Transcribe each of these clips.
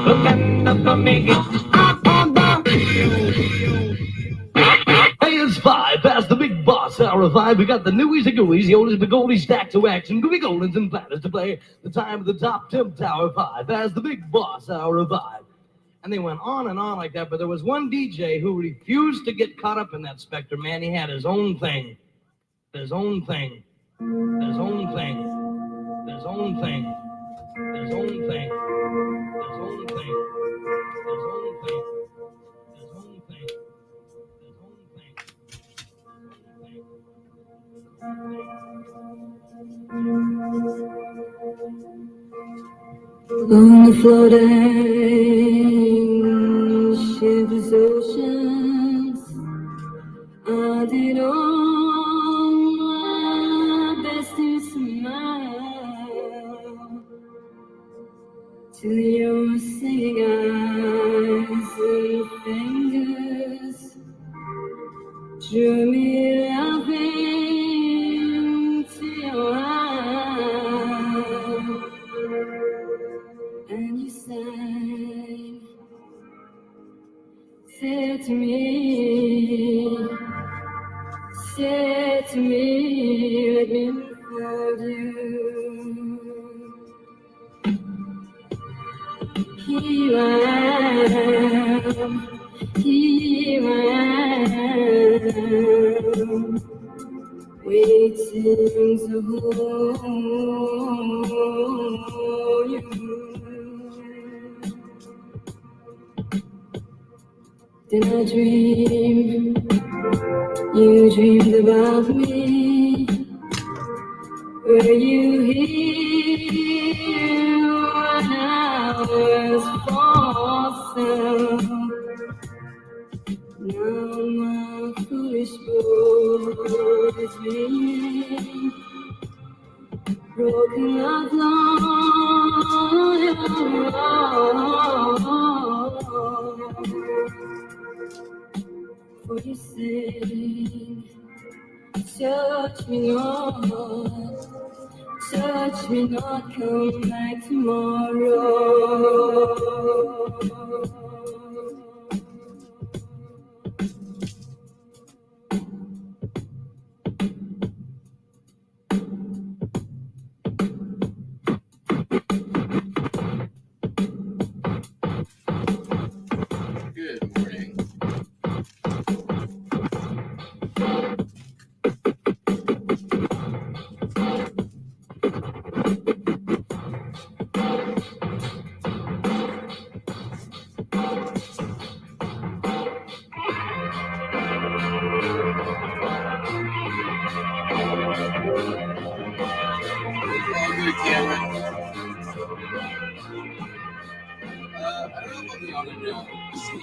Looking up for me, up on the. Hey, it's 5 past the big boss hour of 5. We got the newies and gooies, the oldies but goldies, stacks of wax, and gooey goldens and platters to play. The time of the top tip tower 5 past the big boss hour of 5. And they went on and on like that, but there was one DJ who refused to get caught up in that spectrum, man. He had his own thing. His own thing. His own thing. His own thing. His own thing. His own thing. His own thing. His own thing. His own thing. On the floating ship's oceans, I did all my best to smile till your singing eyes and fingers drew me laughing to your eyes, and you said to me, let me hold you. Here I am, waiting to hold you. Then I dreamed, you dreamed about me. Were you here when I was false? Now my foolish boat is ringing, broken love long. For you say, touch me not, come back tomorrow. Good morning. All good, Cameron. I don't know if I'll be on it now. Let's see.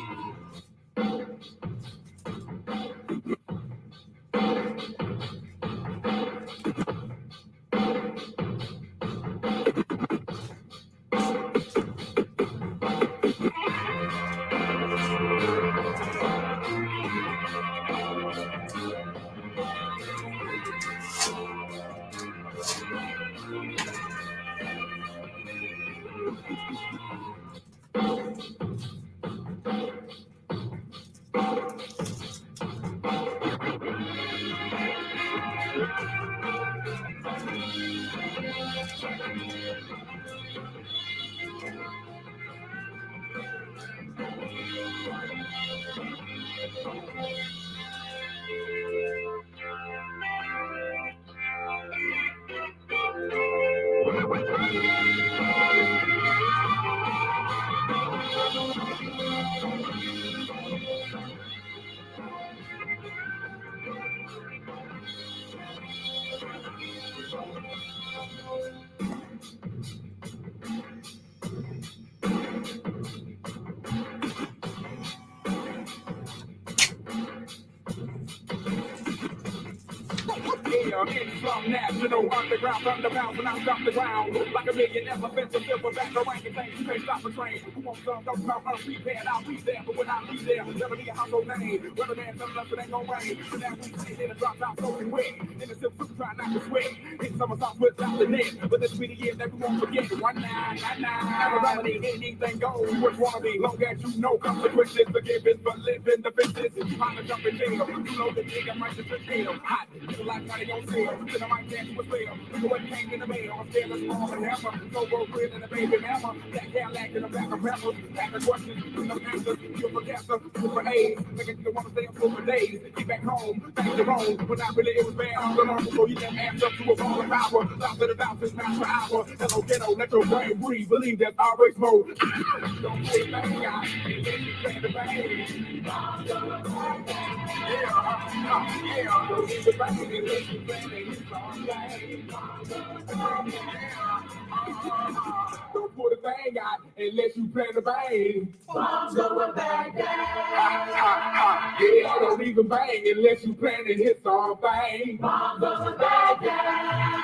International underground thunderbound when I stop the ground. Like a million elephants of silver back the ranking things. You can't stop a train. Who wants some? Don't come unprepared. I'll be there, but when I leave there, never be a household name. Weather man telling us it ain't gonna rain. So now we sit in a drop top soaking wet. In the silk suit trying not to sweat. Hit summer sauce without the net. But this be the year that we won't forget. 1-9-9-9. Never dominate anything goes. What wanna be? Long as you know consequences. Forgiven for living the business. Trying to jump in jail. You know the nigga might just jail. Hot. Feel like money on sale. Then I might dance to a spell. Look at what came in the mail. I'm scared of small and hammer. No road grid and a baby mama. That Cadillac in the back of rappers. Back of questions. No answers. You're for cancer. You're for AIDS. Niggas you wanna stay up for days. Get back home. Back to Rome. When I really it was bad. I'm the normal. So you can ass up to a ball of power. Stop at about 6 miles per hour. Hello, ghetto. Let your brain breathe. Believe that's our race mode. Don't say bang guy. And then you play the bang. Yeah. Don't leave the bang. And then you play the bang. Don't put a thing out unless you plan the bang. Bombs going bang, bang. Yeah, don't even bang unless you plan to hit some bang. Bombs going bang, bang.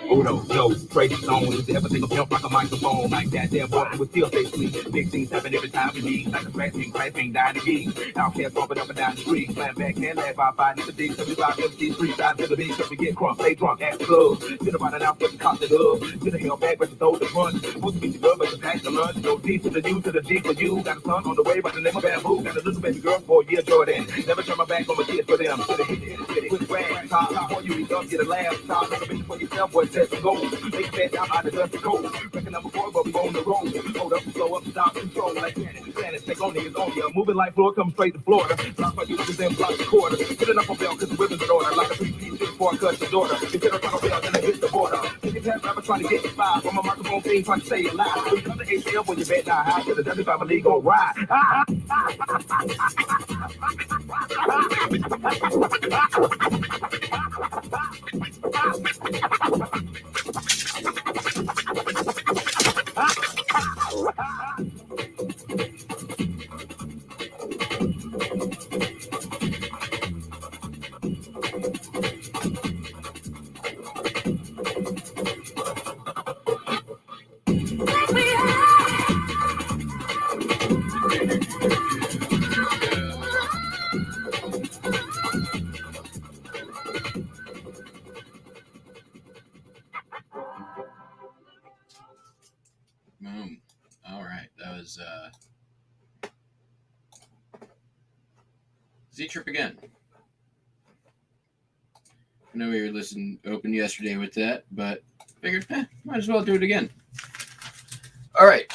Uno, yo, crazy zone. Is everything a pimp like a microphone? Like that, there, boy, we still stay sweet. Big things happen every time we meet. Like a crashing, dying to geek. Outcast bumping up and down the street. Slam back, can't laugh, I find the D, 75, 50, street side to the beat. So we get crunk, stay drunk, at the club. Sit about an hour, but the cost it up. To the hell back, but the throw the front. Supposed to be the girl, but the pack the lunch. Go deep to the U, to the D for you. Got a son on the way, but the name of bamboo. Got a little baby girl for a year, Jordan. Never turn my back on my kids for them. To the hit, with rag, top, before you eat up, get a laugh. Top, make a bitch for yourself, boy, set the goal. Make fast out of the dusty cold. Reckon number 4, but we on the road. Hold up, slow up, stop, control. Like Jackass, take on niggas on ya. Moving like floor, come straight to Florida. Block my youth, then block the quarter. Get it up on bell, cause the women's in order. Like a 3-piece before I cut the daughter. If you're on bell, then I hit the border. Take a tap, rapper trying to get the 5. On my microphone thing, trying to say it loud. When you come to ATL, when you bet not high, to the 75 league gon' ride. Boom. All right. That was Z-Trip again. I know we were open yesterday with that, but figured, might as well do it again. All right.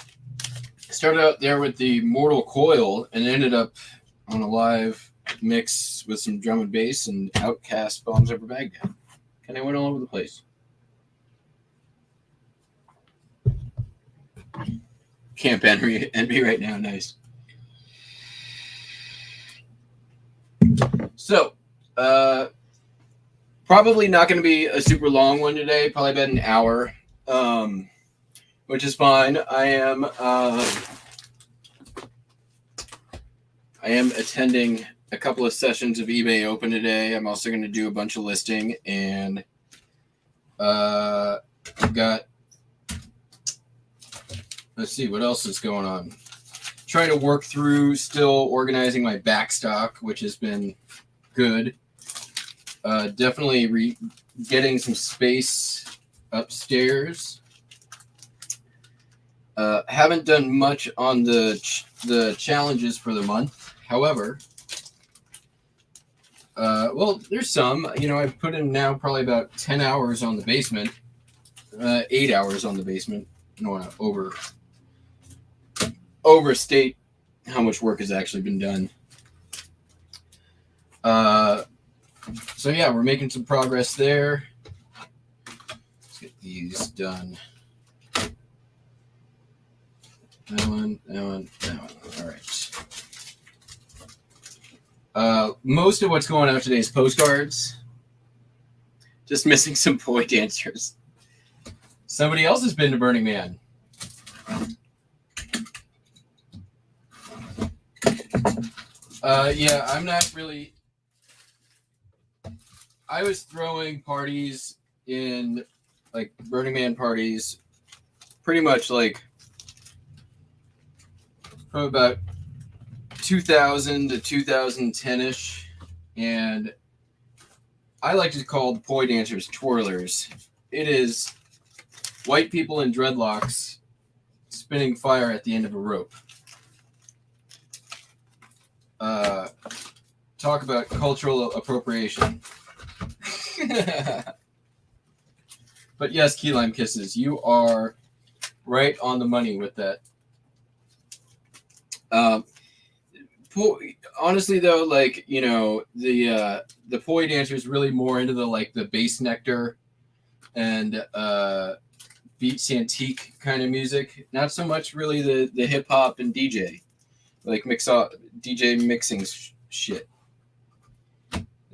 Started out there with the Mortal Coil and ended up on a live mix with some drum and bass and Outcast Bombs Over Baghdad. Kind of went all over the place. Camp Envy right now. Nice. So, probably not going to be a super long one today. Probably about an hour, which is fine. I am attending a couple of sessions of eBay Open today. I'm also going to do a bunch of listing, and I've got. Let's see what else is going on. Trying to work through still organizing my back stock, which has been good. Definitely getting some space upstairs. Haven't done much on the challenges for the month. However, well, there's some. I've put in now probably about 10 hours on the basement. 8 hours on the basement. I don't want to overstate how much work has actually been done. So yeah, we're making some progress there. Let's get these done. That one. All right. Most of what's going out today is postcards. Just missing some boy dancers. Somebody else has been to Burning Man. Yeah, I'm not really. I was throwing parties in like Burning Man parties pretty much like from about 2000 to 2010-ish, and I like to call the poi dancers twirlers. It is white people in dreadlocks spinning fire at the end of a rope. Talk about cultural appropriation. But yes, key lime kisses, you are right on the money with that. Honestly, though, like, you know, the poi dancer is really more into the like the bass nectar and beat Santique kind of music. Not so much really the hip hop and DJ, like DJ mixing shit.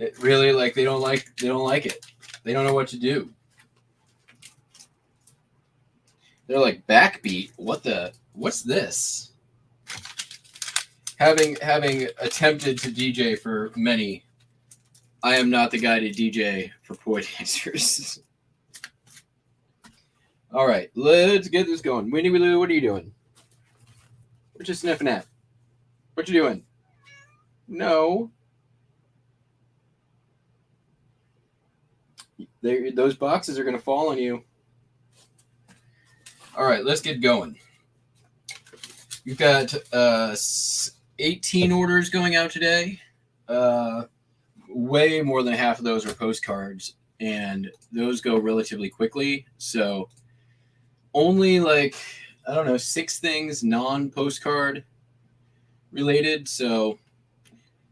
It really, like, they don't like it. They don't know what to do. They're like, backbeat. What's this? Having attempted to DJ for many, I am not the guy to DJ for poi dancers. All right, let's get this going. Winnie Lou, what are you doing? What you sniffing at? What you doing? No. Those boxes are going to fall on you. All right, let's get going. We've got 18 orders going out today. Way more than half of those are postcards, and those go relatively quickly. So only like, I don't know, 6 things non-postcard related. So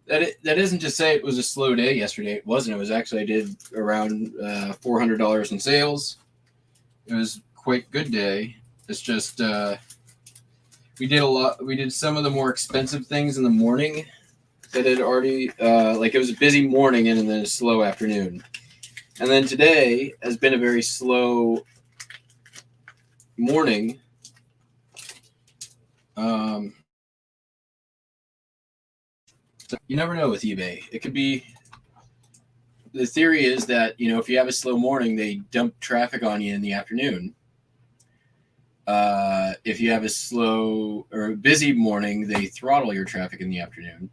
that isn't to say it was a slow day yesterday. It wasn't. It was actually, I did around $400 in sales. It was quite good day. It's just we did some of the more expensive things in the morning that had already like, it was a busy morning and then a slow afternoon. And then today has been a very slow morning. So you never know with eBay. It could be, the theory is that, you know, if you have a slow morning, they dump traffic on you in the afternoon. If you have a slow or busy morning, they throttle your traffic in the afternoon.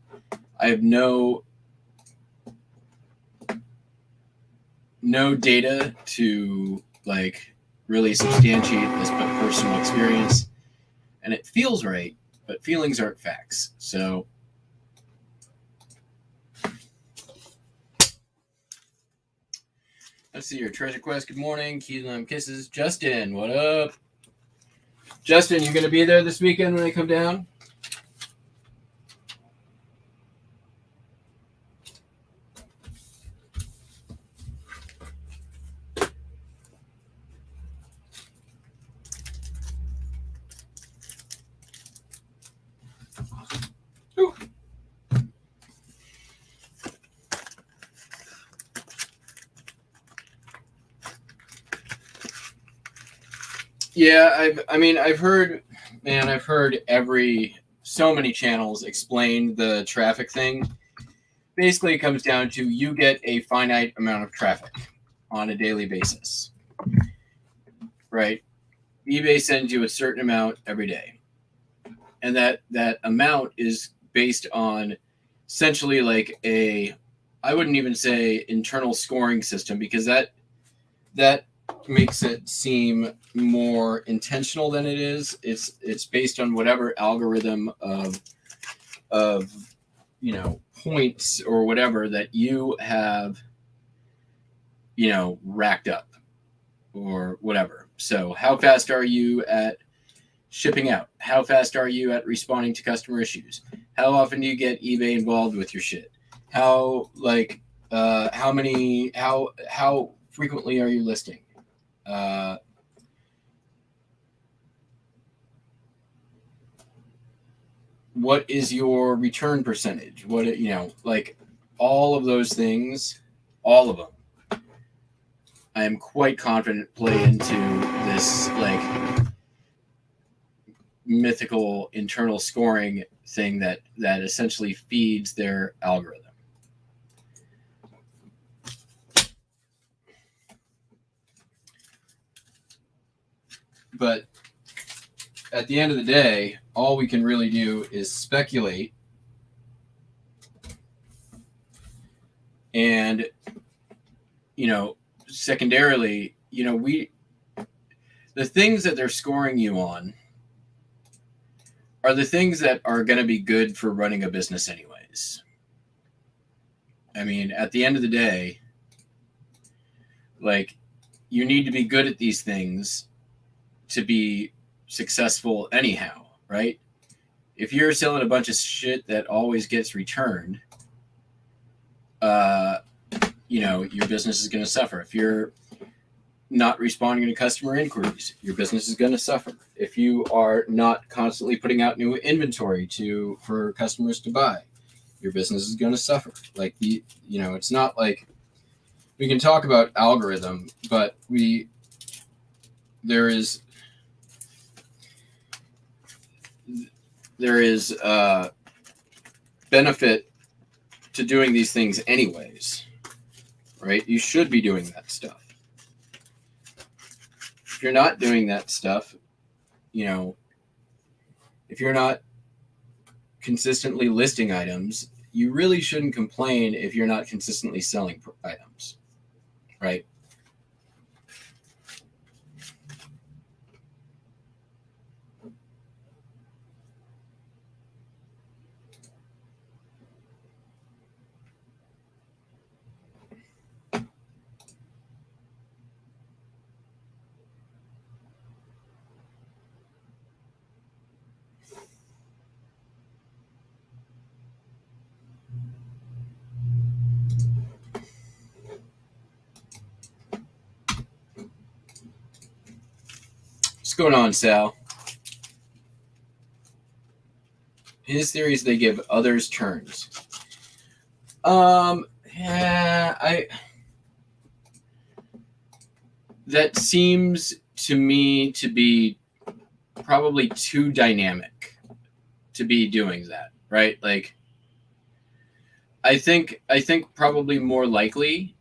I have no data to like really substantiate this personal experience, and it feels right, but feelings aren't facts. So let's see your treasure quest. Good morning, key lime kisses. Justin, what up? Justin, you gonna be there this weekend when I come down? Ooh. Yeah, I've heard so many channels explain the traffic thing. Basically, it comes down to you get a finite amount of traffic on a daily basis, right? eBay sends you a certain amount every day, and that amount is based on essentially like I wouldn't even say internal scoring system, because that makes it seem more intentional than it is. It's based on whatever algorithm of you know, points or whatever that you have, you know, racked up or whatever. So how fast are you at shipping out? How fast are you at responding to customer issues? How often do you get eBay involved with your shit? How frequently are you listing? What is your return percentage? What, you know, like all of those things, all of them, I am quite confident play into this like mythical internal scoring thing that essentially feeds their algorithm. But at the end of the day, all we can really do is speculate. And, secondarily, the things that they're scoring you on are the things that are going to be good for running a business anyways. I mean, at the end of the day, like, you need to be good at these things to be successful anyhow, right? If you're selling a bunch of shit that always gets returned, your business is going to suffer. If you're not responding to customer inquiries, your business is going to suffer. If you are not constantly putting out new inventory for customers to buy, your business is going to suffer. Like, it's not like we can talk about algorithm, but there is benefit to doing these things anyways, right? You should be doing that stuff. If you're not doing that stuff, if you're not consistently listing items, you really shouldn't complain if you're not consistently selling items, right? What's going on, Sal? His theory is they give others turns. That seems to me to be probably too dynamic to be doing that, right? Like, I think probably more likely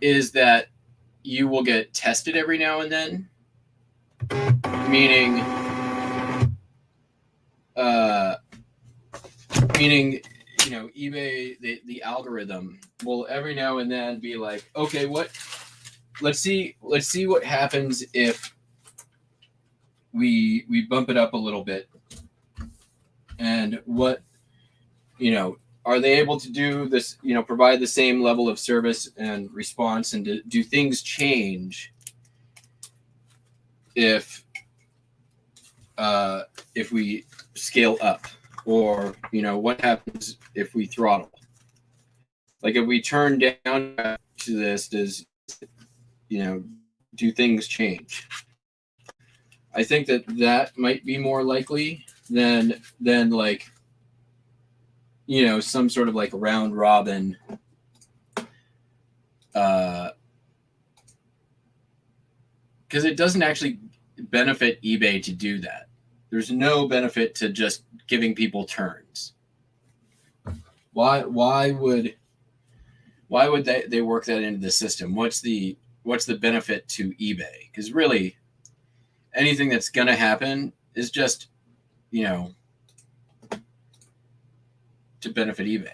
is that you will get tested every now and then, meaning eBay, the algorithm will every now and then be like, okay, let's see what happens if we bump it up a little bit, and what, are they able to do this, provide the same level of service and response, and do things change if we scale up, or what happens if we throttle? Like, if we turn down to this, do things change? I think that might be more likely than like, some sort of like round robin because it doesn't actually benefit eBay to do that. There's no benefit to just giving people turns. Why would they work that into the system? What's the benefit to eBay? Because really, anything that's going to happen is just, to benefit eBay.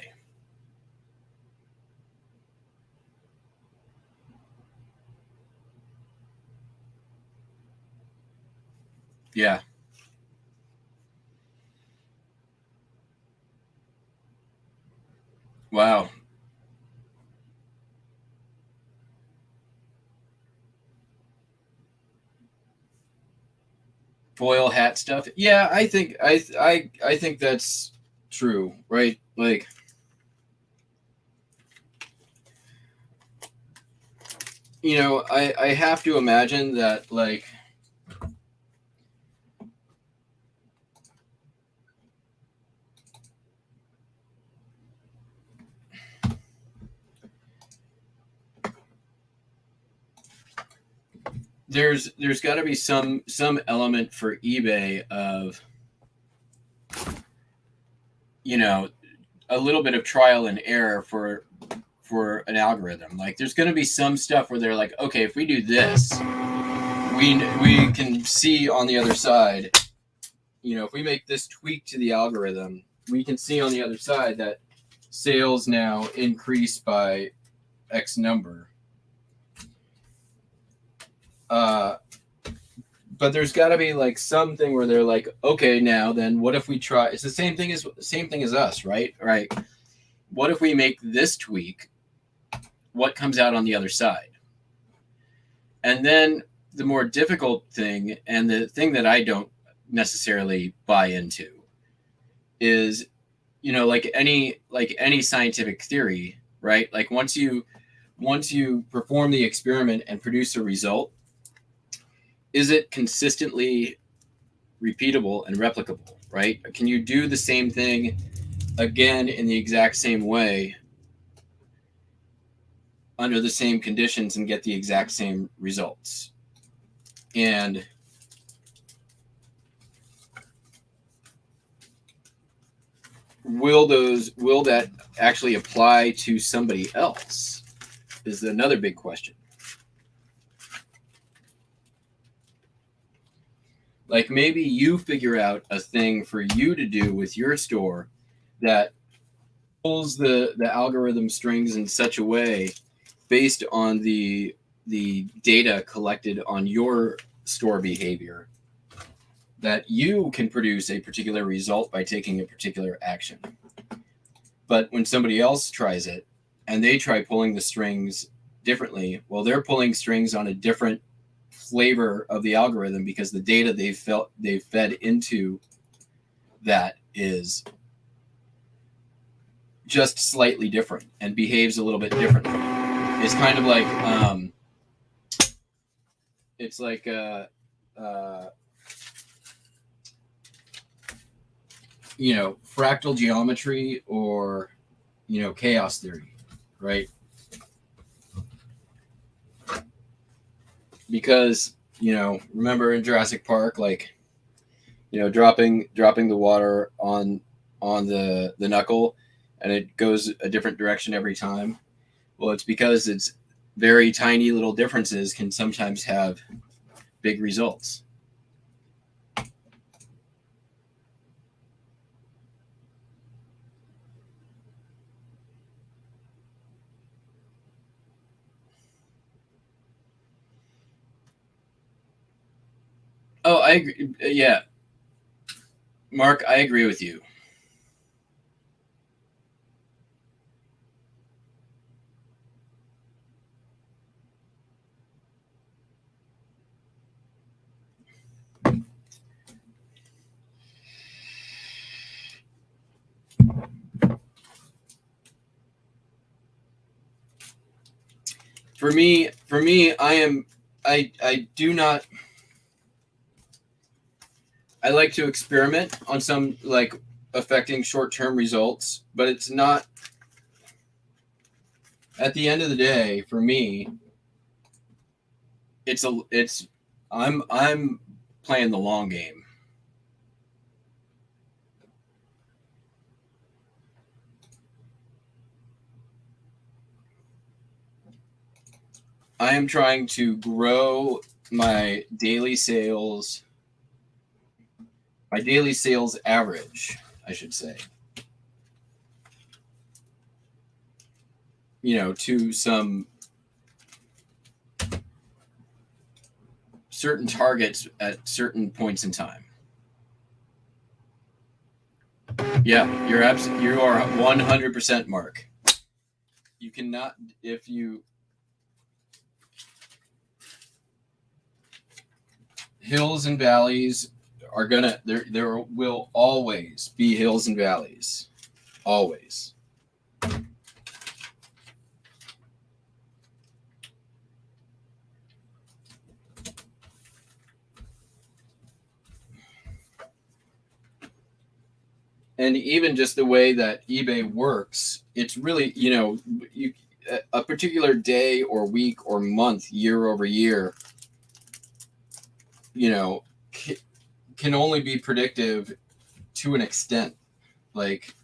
Yeah. Wow. Foil hat stuff. Yeah, I think that's true, right? Like, I have to imagine that, like, there's got to be some element for eBay of, a little bit of trial and error for an algorithm. Like, there's going to be some stuff where they're like, okay, if we do this, we can see on the other side, you know, if we make this tweak to the algorithm, we can see on the other side that sales now increase by X number. But there's got to be like something where they're like, okay, now then, what if we try? It's the same thing as us, right? Right. What if we make this tweak? What comes out on the other side? And then the more difficult thing, and the thing that I don't necessarily buy into, is, you know, like any scientific theory, right? Like once you perform the experiment and produce a result, is it consistently repeatable and replicable, right? Can you do the same thing again in the exact same way under the same conditions and get the exact same results? And will that actually apply to somebody else is another big question. Like maybe you figure out a thing for you to do with your store that pulls the algorithm strings in such a way based on the data collected on your store behavior that you can produce a particular result by taking a particular action. But when somebody else tries it and they try pulling the strings differently, well, they're pulling strings on a different flavor of the algorithm because the data they've fed into that is just slightly different and behaves a little bit differently. It's kind of like it's like you know, fractal geometry or, you know, chaos theory, right? Because, you know, remember in Jurassic Park, like, you know, dropping the water on the knuckle and it goes a different direction every time. Well, it's because it's very tiny little differences can sometimes have big results. Oh, I agree. Yeah. Mark, I agree with you. For me, I do not. I like to experiment on some like affecting short-term results, but it's not. At the end of the day, for me, I'm playing the long game. I am trying to grow my daily sales average, I should say, you know, to some certain targets at certain points in time. Yeah, you are 100%, Mark. You cannot, if you hills and valleys are gonna there will always be hills and valleys, always. And even just the way that eBay works, it's really, you know, a particular day or week or month, year over year, you know, can only be predictive to an extent. Like,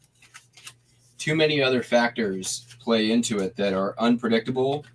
too many other factors play into it that are unpredictable.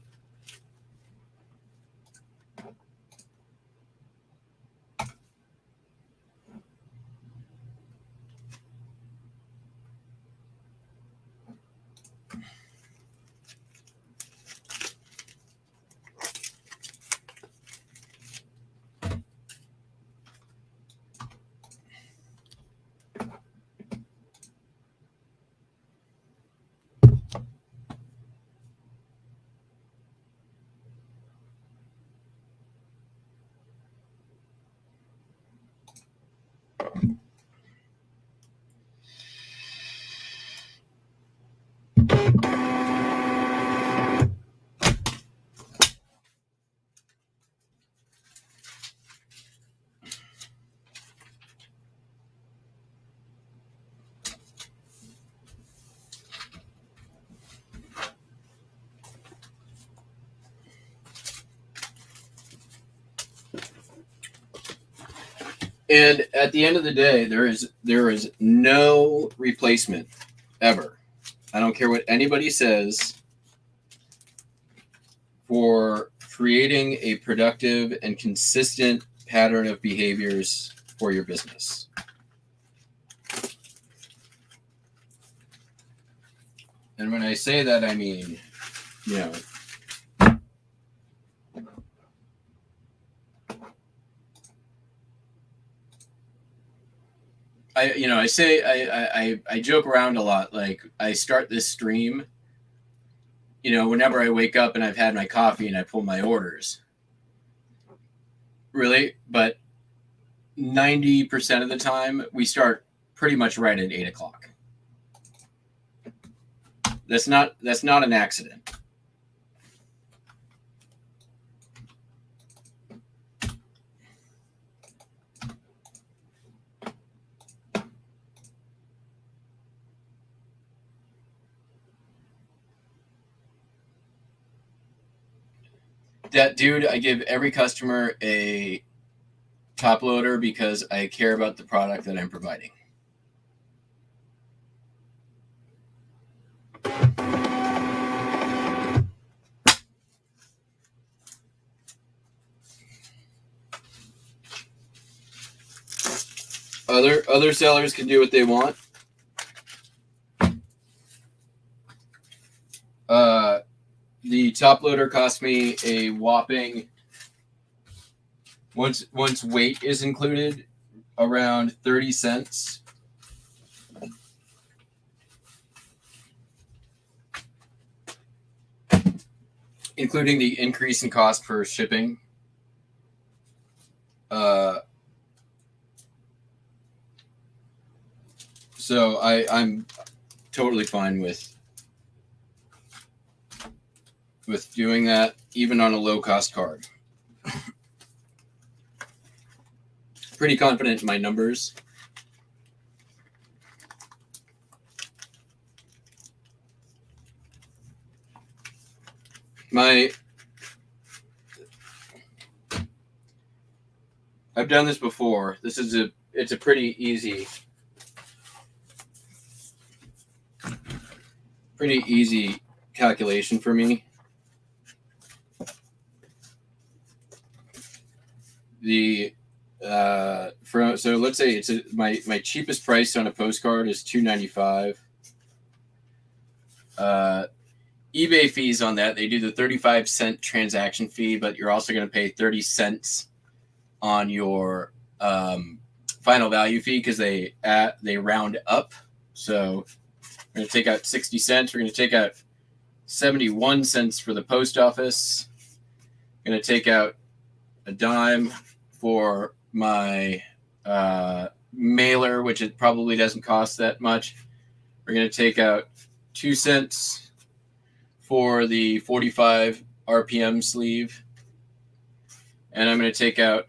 And at the end of the day, there is no replacement ever. I don't care what anybody says for creating a productive and consistent pattern of behaviors for your business. And when I say that, I mean, you know, I joke around a lot. Like, I start this stream, you know, whenever I wake up and I've had my coffee and I pull my orders. Really? But 90% of the time, we start pretty much right at 8 o'clock. That's not an accident. That dude, I give every customer a top loader because I care about the product that I'm providing. Other sellers can do what they want. The top loader cost me a whopping, once weight is included, around 30 cents. Including the increase in cost for shipping. So I'm totally fine with doing that, even on a low-cost card. Pretty confident in my numbers. I've done this before. It's a pretty easy calculation for me. So let's say my cheapest price on a postcard is $2.95. eBay fees on that, they do the 35-cent transaction fee, but you're also going to pay 30 cents on your final value fee because they round up. So we're going to take out 60 cents. We're going to take out 71 cents for the post office. I'm going to take out a dime for my mailer, which it probably doesn't cost that much. We're going to take out 2 cents for the 45 RPM sleeve. And I'm going to take out,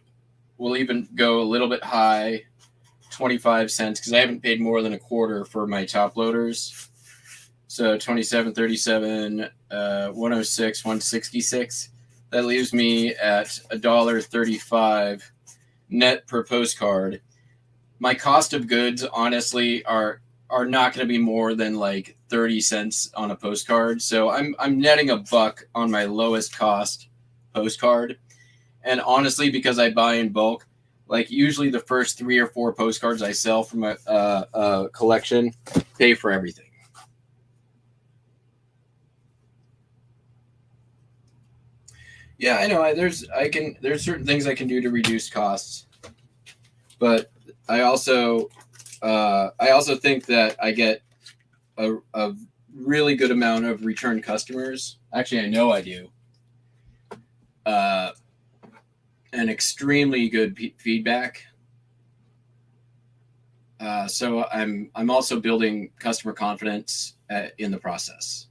we'll even go a little bit high, 25 cents, because I haven't paid more than a quarter for my top loaders. So 27, 37, 106, 166. That leaves me at $1.35 net per postcard. My cost of goods, honestly, are not going to be more than like 30 cents on a postcard. So I'm netting $1 on my lowest cost postcard. And honestly, because I buy in bulk, like usually the first 3 or 4 postcards I sell from a collection pay for everything. Yeah, I know. There's certain things I can do to reduce costs, but I also think that I get a really good amount of return customers. Actually, I know I do. And extremely good feedback. So I'm also building customer confidence in the process.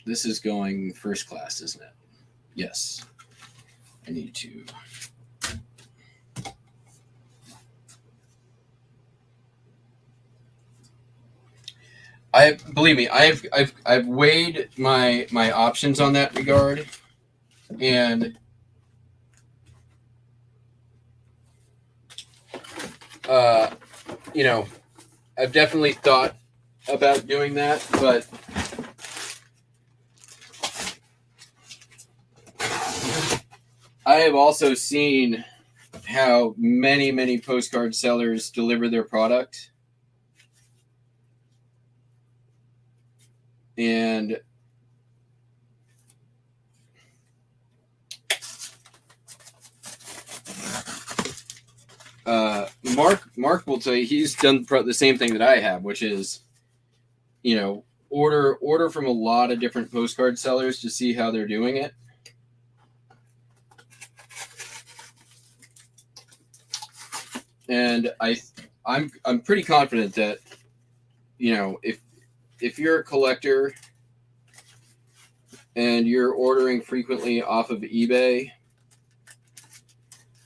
This is going first class, isn't it? Yes. I need to. Believe me, I've weighed my options on that regard, and you know, I've definitely thought about doing that, but I have also seen how many postcard sellers deliver their product, and Mark will tell you he's done the same thing that I have, which is, order from a lot of different postcard sellers to see how they're doing it. And I'm pretty confident that, if you're a collector and you're ordering frequently off of eBay,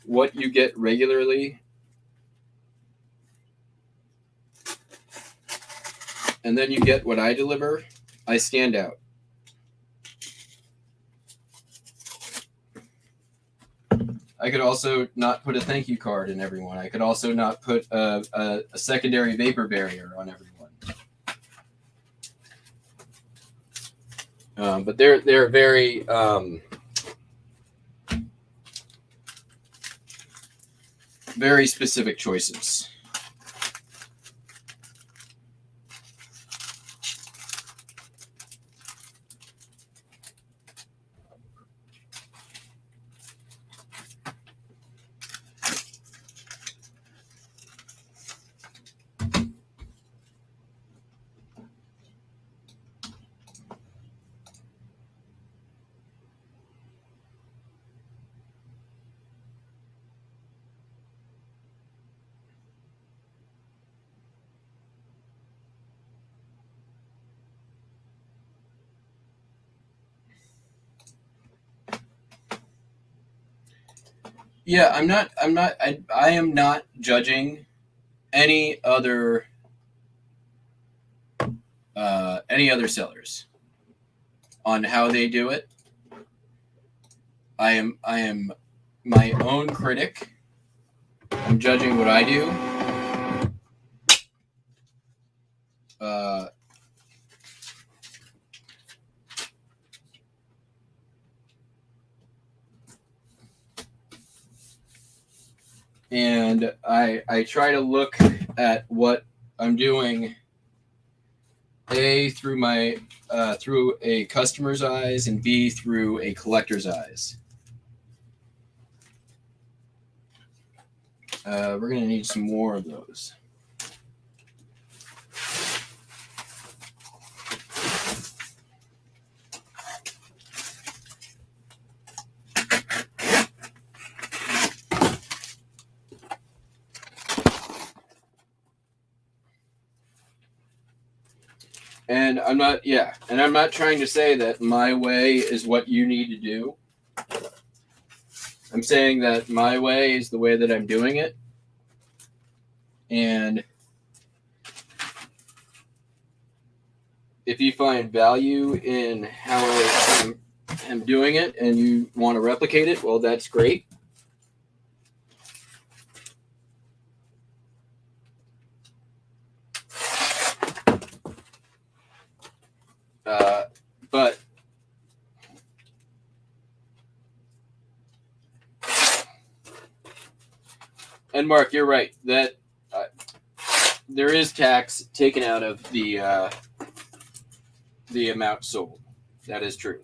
what you get regularly, and then you get what I deliver, I stand out. I could also not put a thank you card in everyone. I could also not put a secondary vapor barrier on everyone. But they're very very specific choices. Yeah, I am not judging any other sellers on how they do it. I am my own critic. I'm judging what I do. And I try to look at what I'm doing A, through my through a customer's eyes, and B, through a collector's eyes. We're gonna need some more of those. And I'm not trying to say that my way is what you need to do. I'm saying that my way is the way that I'm doing it. And if you find value in how I'm doing it and you want to replicate it, well, that's great. But and Mark, you're right that there is tax taken out of the amount sold. That is true.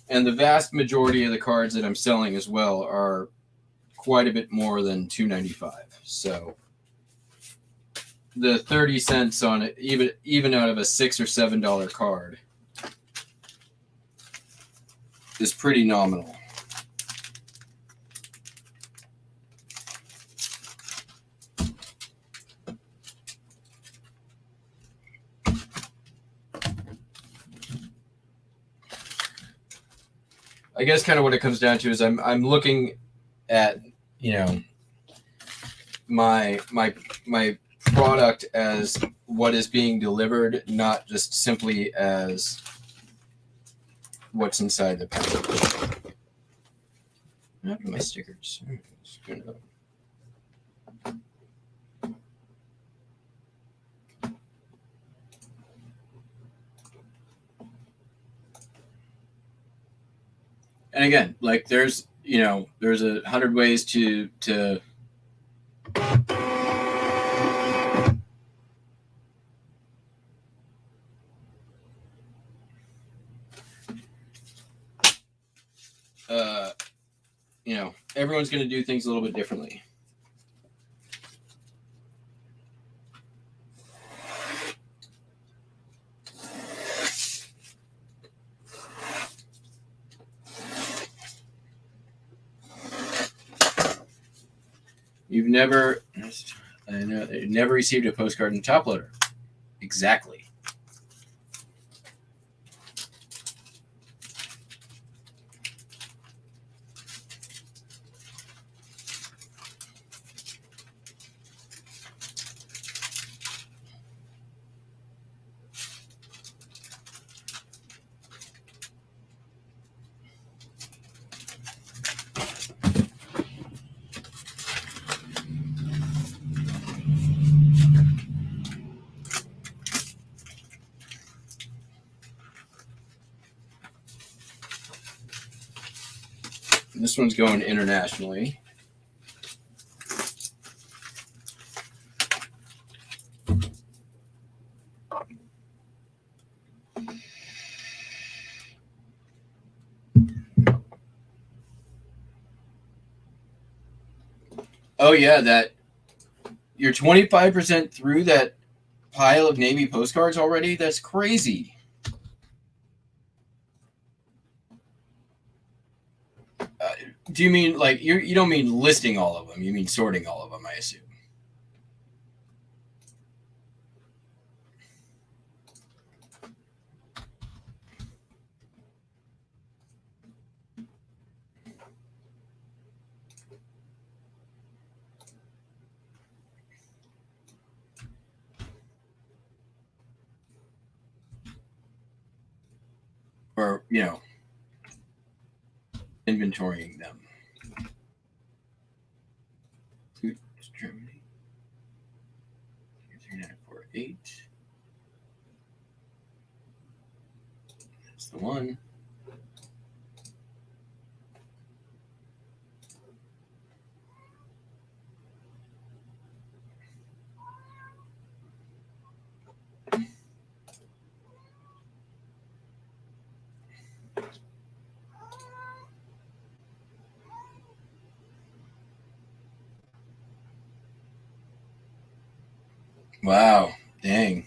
And the vast majority of the cards that I'm selling as well are quite a bit more than $2.95. So the 30 cents on it, even out of a $6 or $7 card, is pretty nominal. I guess kind of what it comes down to is I'm looking at, you know, my product as what is being delivered, not just simply as what's inside the package. What happened to my stickers? And again, like there's 100 ways to everyone's going to do things a little bit differently. You've never received a postcard in top loader. Exactly. This one's going internationally. Oh yeah, that you're 25% through that pile of Navy postcards already? That's crazy. Do you mean like you don't mean listing all of them? You mean sorting all of them, I assume. Or, inventorying them. Germany. 3948. That's the one. Wow, dang.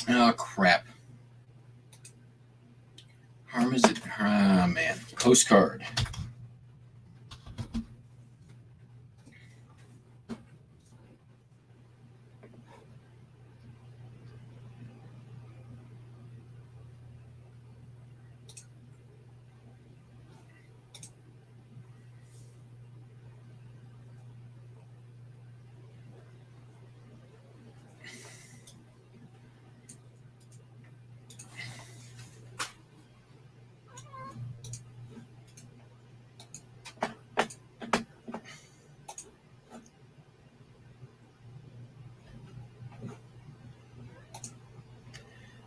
Oh, crap. Harm is it? Ah, man. Postcard.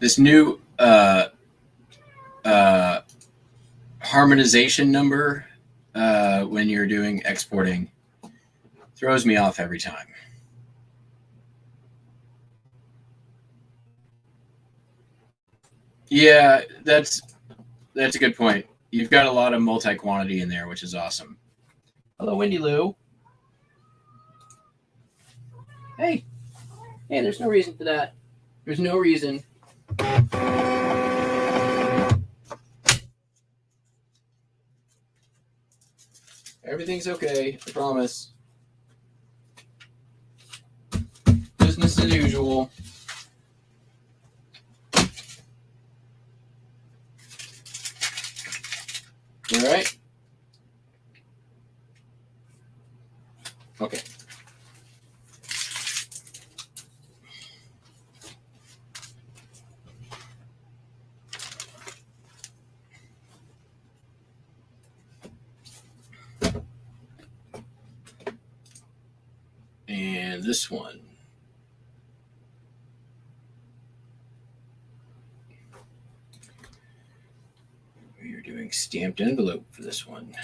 this new harmonization number when you're doing exporting throws me off every time. Yeah, that's a good point. You've got a lot of multi-quantity in there, which is awesome. Hello, Wendy Lou. Hey, there's no reason for that. There's no reason. Everything's okay, I promise. Business as usual. All right. Okay. And this one. We're doing stamped envelope for this one.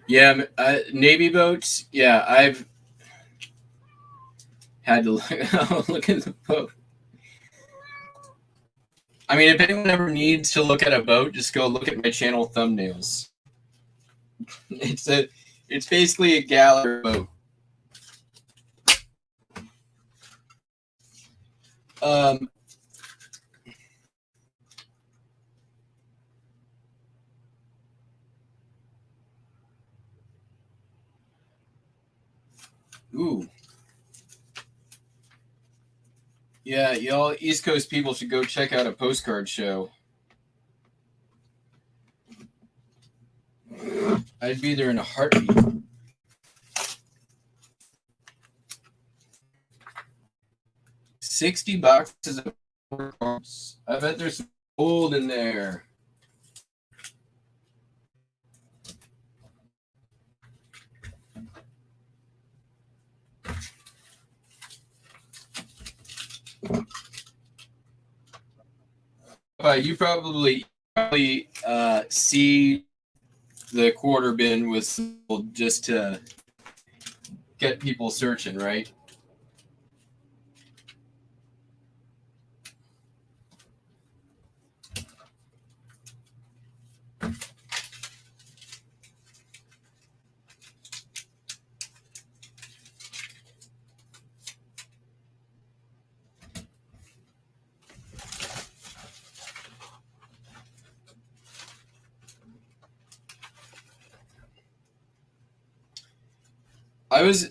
Yeah, Navy boats. Yeah, I've had to look at the boat. I mean, if anyone ever needs to look at a boat, just go look at my channel thumbnails. It's basically a gallery boat. Ooh. Yeah, y'all East Coast people should go check out a postcard show. I'd be there in a heartbeat. $60 of cards. I bet there's some gold in there. You probably see the quarter bin with just to get people searching, right?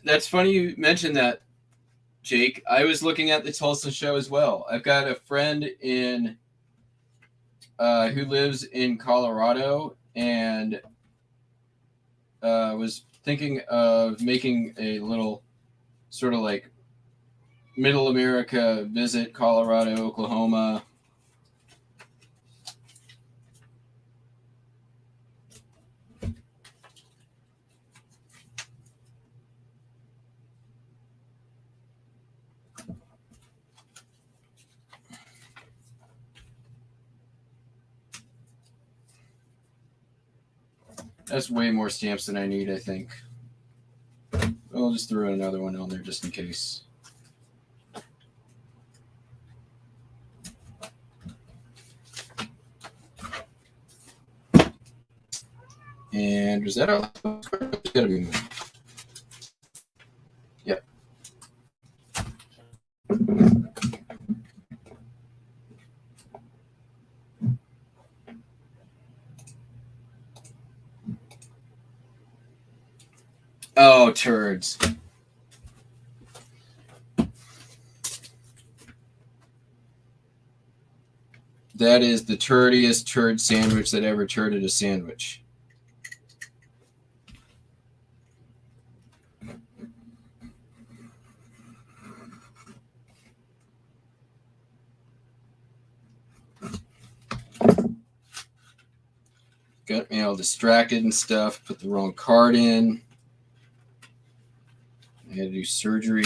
That's funny you mentioned that, Jake. I was looking at the Tulsa show as well. I've got a friend in who lives in Colorado and was thinking of making a little sort of like Middle America visit, Colorado, Oklahoma. That's way more stamps than I need, I think. I'll just throw another one on there just in case. And was that our last postcard? There's gotta be more. Yep. Oh, turds. That is the turdiest turd sandwich that ever turded a sandwich. Got me all distracted and stuff. Put the wrong card in. I had to do surgery.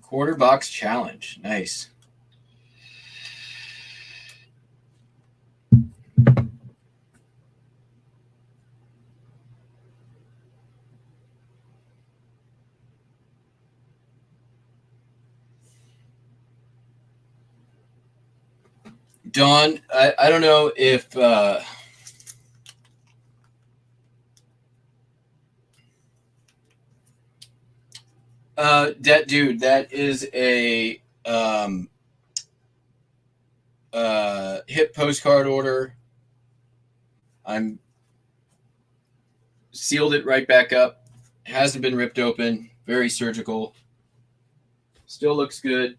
Quarter box challenge. Nice. Dawn, I don't know if that dude, that is a hip postcard order. I'm sealed it right back up. Hasn't been ripped open. Very surgical. Still looks good.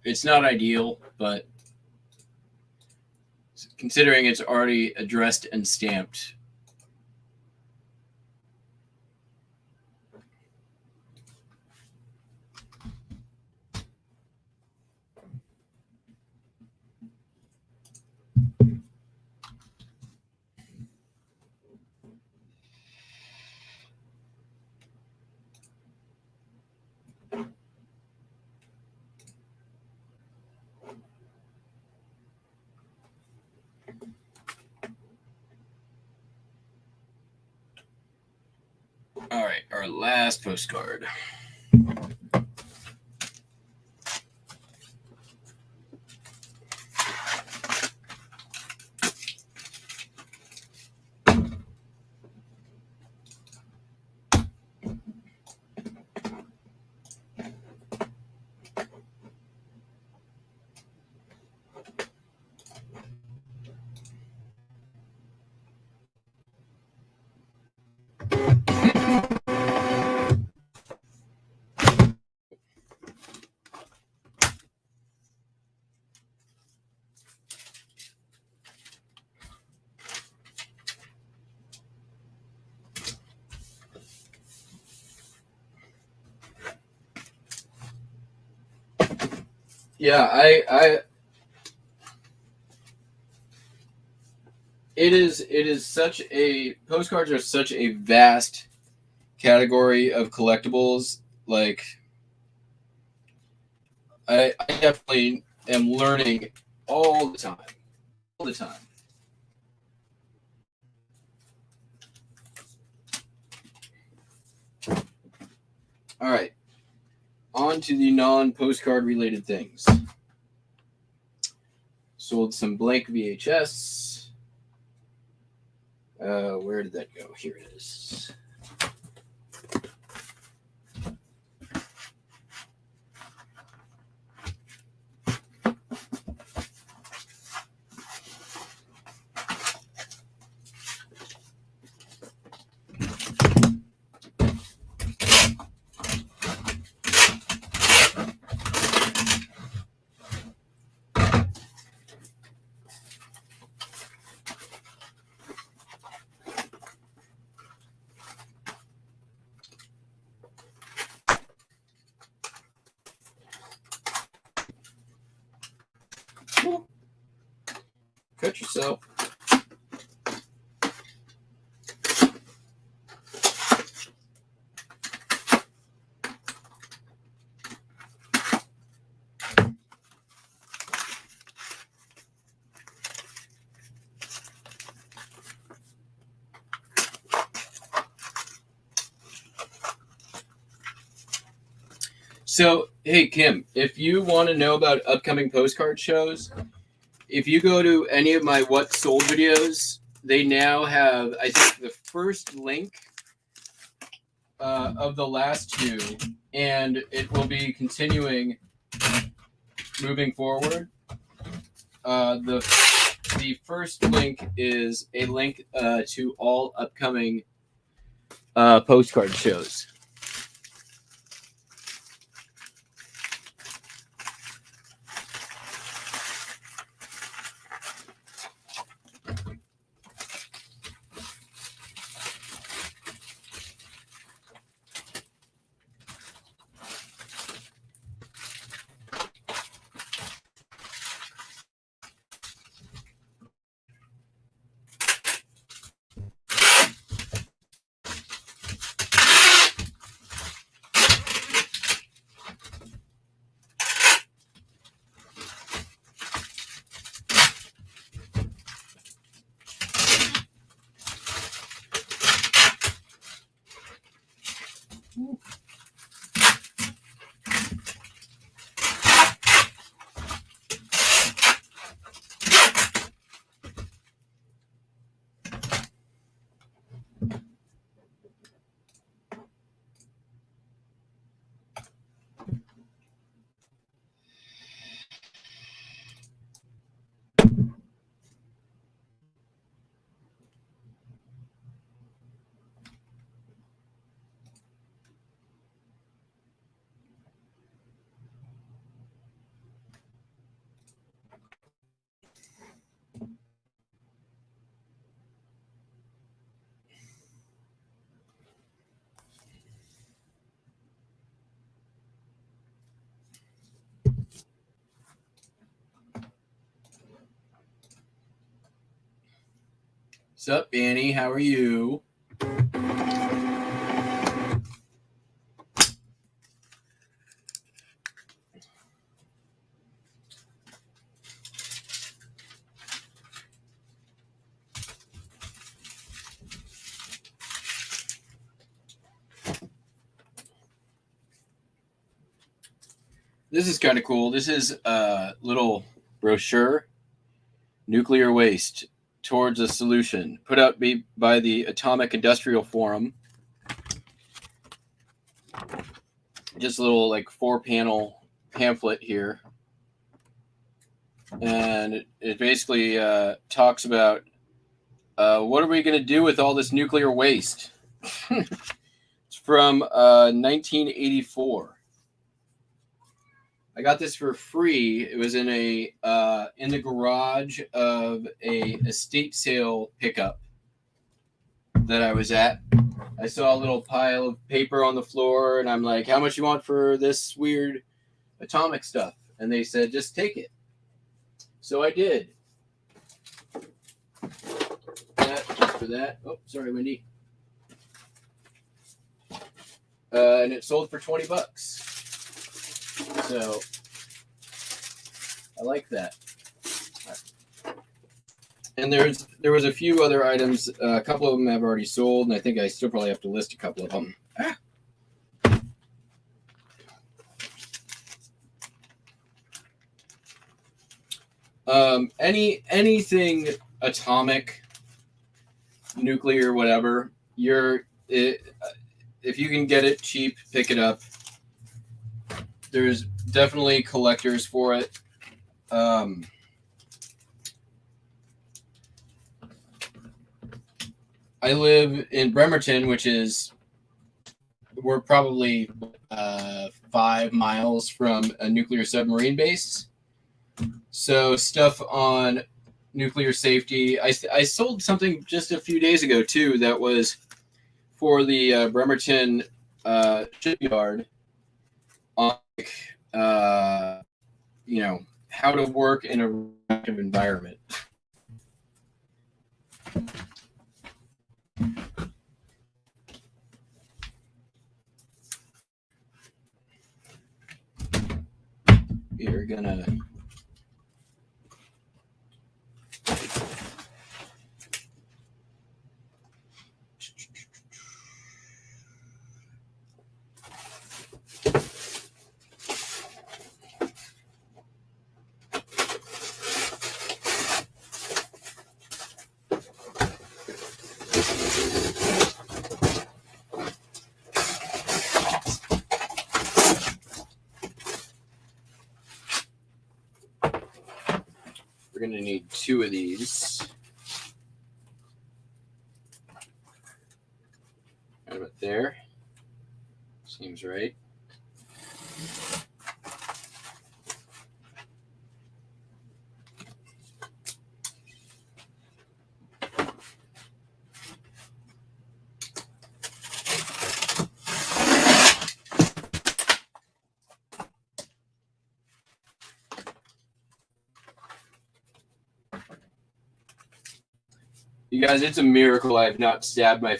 It's not ideal, but considering it's already addressed and stamped, our last postcard. Yeah, it is such a postcards are such a vast category of collectibles. Like I definitely am learning all the time. All the time. All right. On to the non-postcard related things. Sold some blank VHS. Where did that go? Here it is. Cut yourself. So, hey, Kim, if you want to know about upcoming postcard shows, if you go to any of my What Sold videos, they now have, I think, the first link of the last two, and it will be continuing moving forward. The first link is a link to all upcoming postcard shows. Sup, Annie? How are you? This is kind of cool. This is a little brochure, Nuclear Waste Towards a Solution, put out by the Atomic Industrial Forum. Just a little like 4-panel pamphlet here. And it basically talks about what are we going to do with all this nuclear waste? It's from 1984. I got this for free. It was in the garage of a estate sale pickup that I was at. I saw a little pile of paper on the floor, and I'm like, "How much you want for this weird atomic stuff?" And they said, "Just take it." So I did. That just for that. Oh, sorry, Wendy. And it sold for $20. So I like that. And there was a few other items. A couple of them have already sold, and I think I still probably have to list a couple of them. Anything atomic, nuclear, whatever. If you can get it cheap, pick it up. There's definitely collectors for it. I live in Bremerton, we're probably 5 miles from a nuclear submarine base. So stuff on nuclear safety. I sold something just a few days ago too that was for the Bremerton shipyard on how to work in a radioactive environment. You're gonna we're gonna need 2 of these. Right about there. Seems right. You guys, it's a miracle I've not stabbed my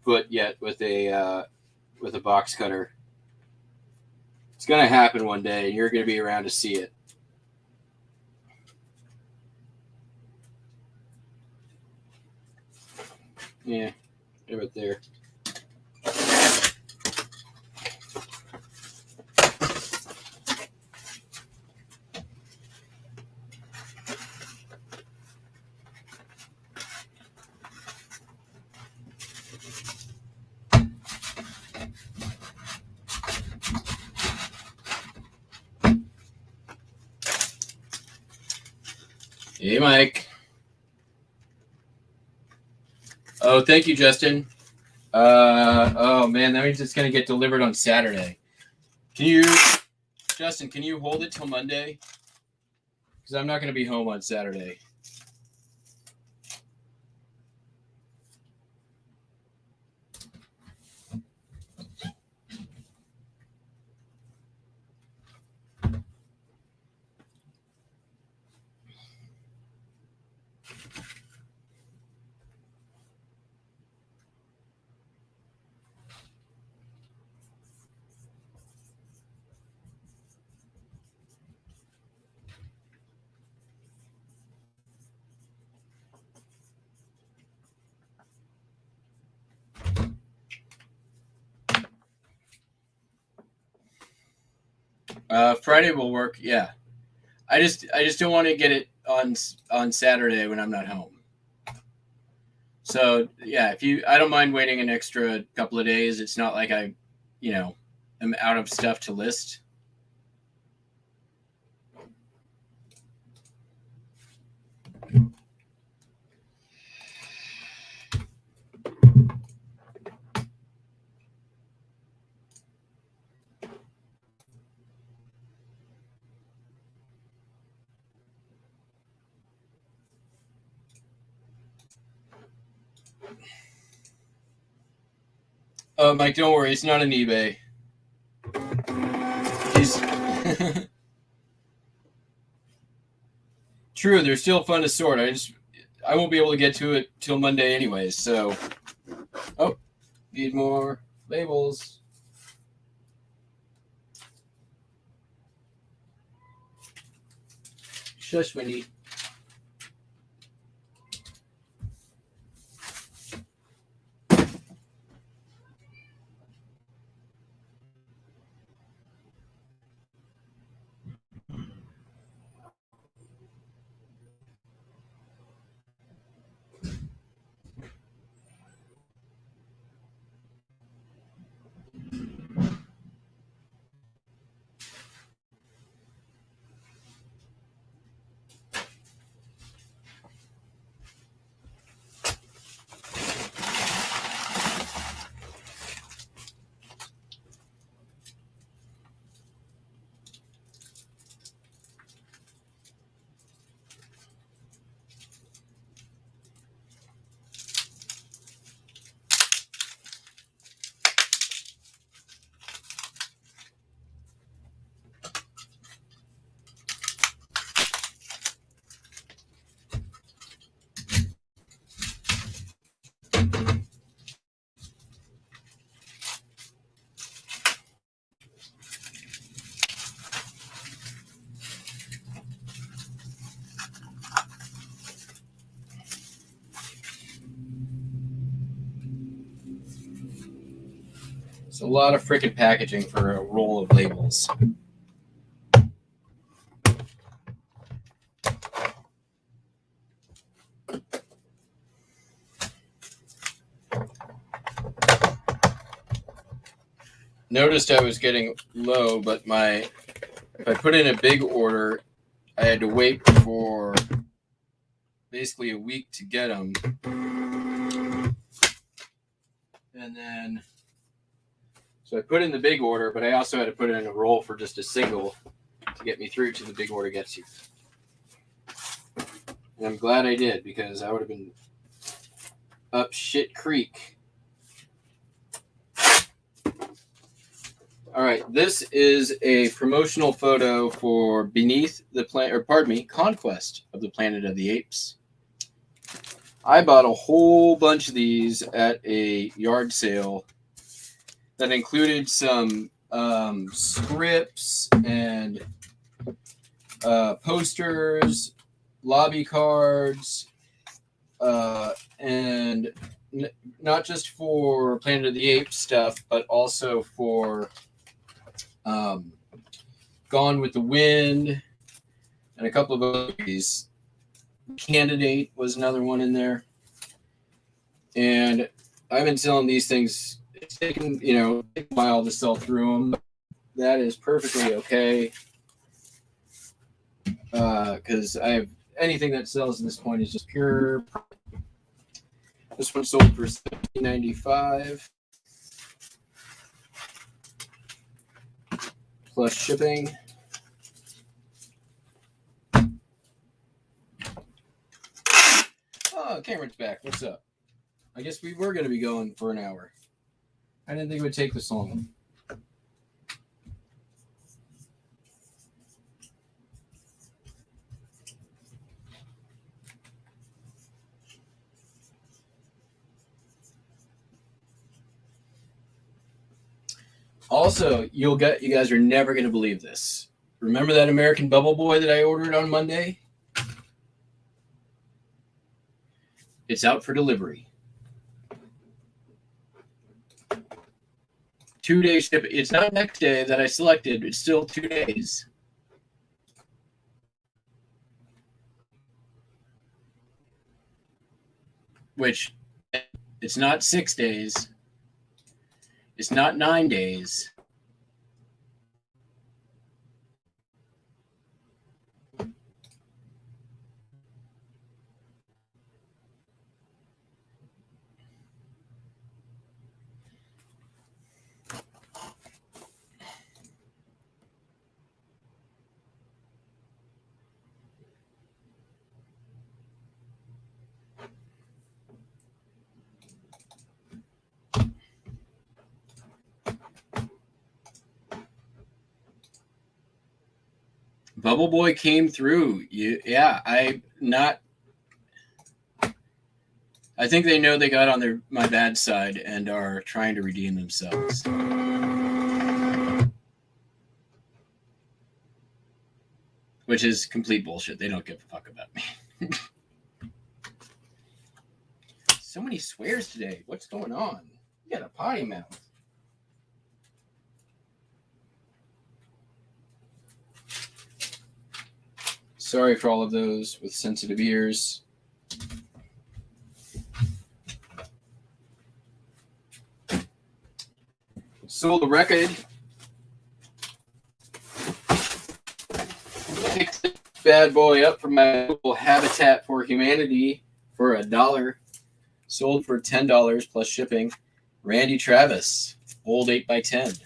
foot yet with a box cutter. It's gonna happen one day, and you're gonna be around to see it. Yeah, right there. Hey, Mike. Oh, thank you, Justin. Oh man, that means it's gonna get delivered on Saturday. Justin, can you hold it till Monday? Because I'm not gonna be home on Saturday. Friday will work. Yeah. I just don't want to get it on Saturday when I'm not home. So yeah, I don't mind waiting an extra couple of days. It's not like I, am out of stuff to list. Oh, Mike, don't worry. It's not an eBay. True, they're still fun to sort. I won't be able to get to it till Monday anyways. So, need more labels. Shush, Wendy. It's a lot of freaking packaging for a roll of labels. Noticed I was getting low, but if I put in a big order, I had to wait for basically a week to get them. And then, so I put in the big order, but I also had to put in a roll for just a single to get me through to the big order gets you. And I'm glad I did, because I would have been up shit creek. All right, this is a promotional photo for Conquest of the Planet of the Apes. I bought a whole bunch of these at a yard sale that included some scripts and posters, lobby cards, and not just for Planet of the Apes stuff, but also for Gone with the Wind and a couple of other movies. Candidate was another one in there. And I've been selling these things. It's taken, a while to sell through them. That is perfectly okay. Because I have anything that sells at this point is just pure. This one sold for $17.95 plus shipping. Oh, Cameron's back. What's up? I guess we were going to be going for an hour. I didn't think it would take this long. Also, you guys are never going to believe this. Remember that American Bubble Boy that I ordered on Monday? It's out for delivery. 2-day ship. It's not next day that I selected. It's still 2 days. Which, it's not 6 days. It's not 9 days. Bubble Boy came through. I think they know they got on my bad side and are trying to redeem themselves. Which is complete bullshit. They don't give a fuck about me. So many swears today. What's going on? You got a potty mouth. Sorry for all of those with sensitive ears. Sold a record. Picked this bad boy up from my local Habitat for Humanity for $1. Sold for $10 plus shipping. Randy Travis, old 8x10.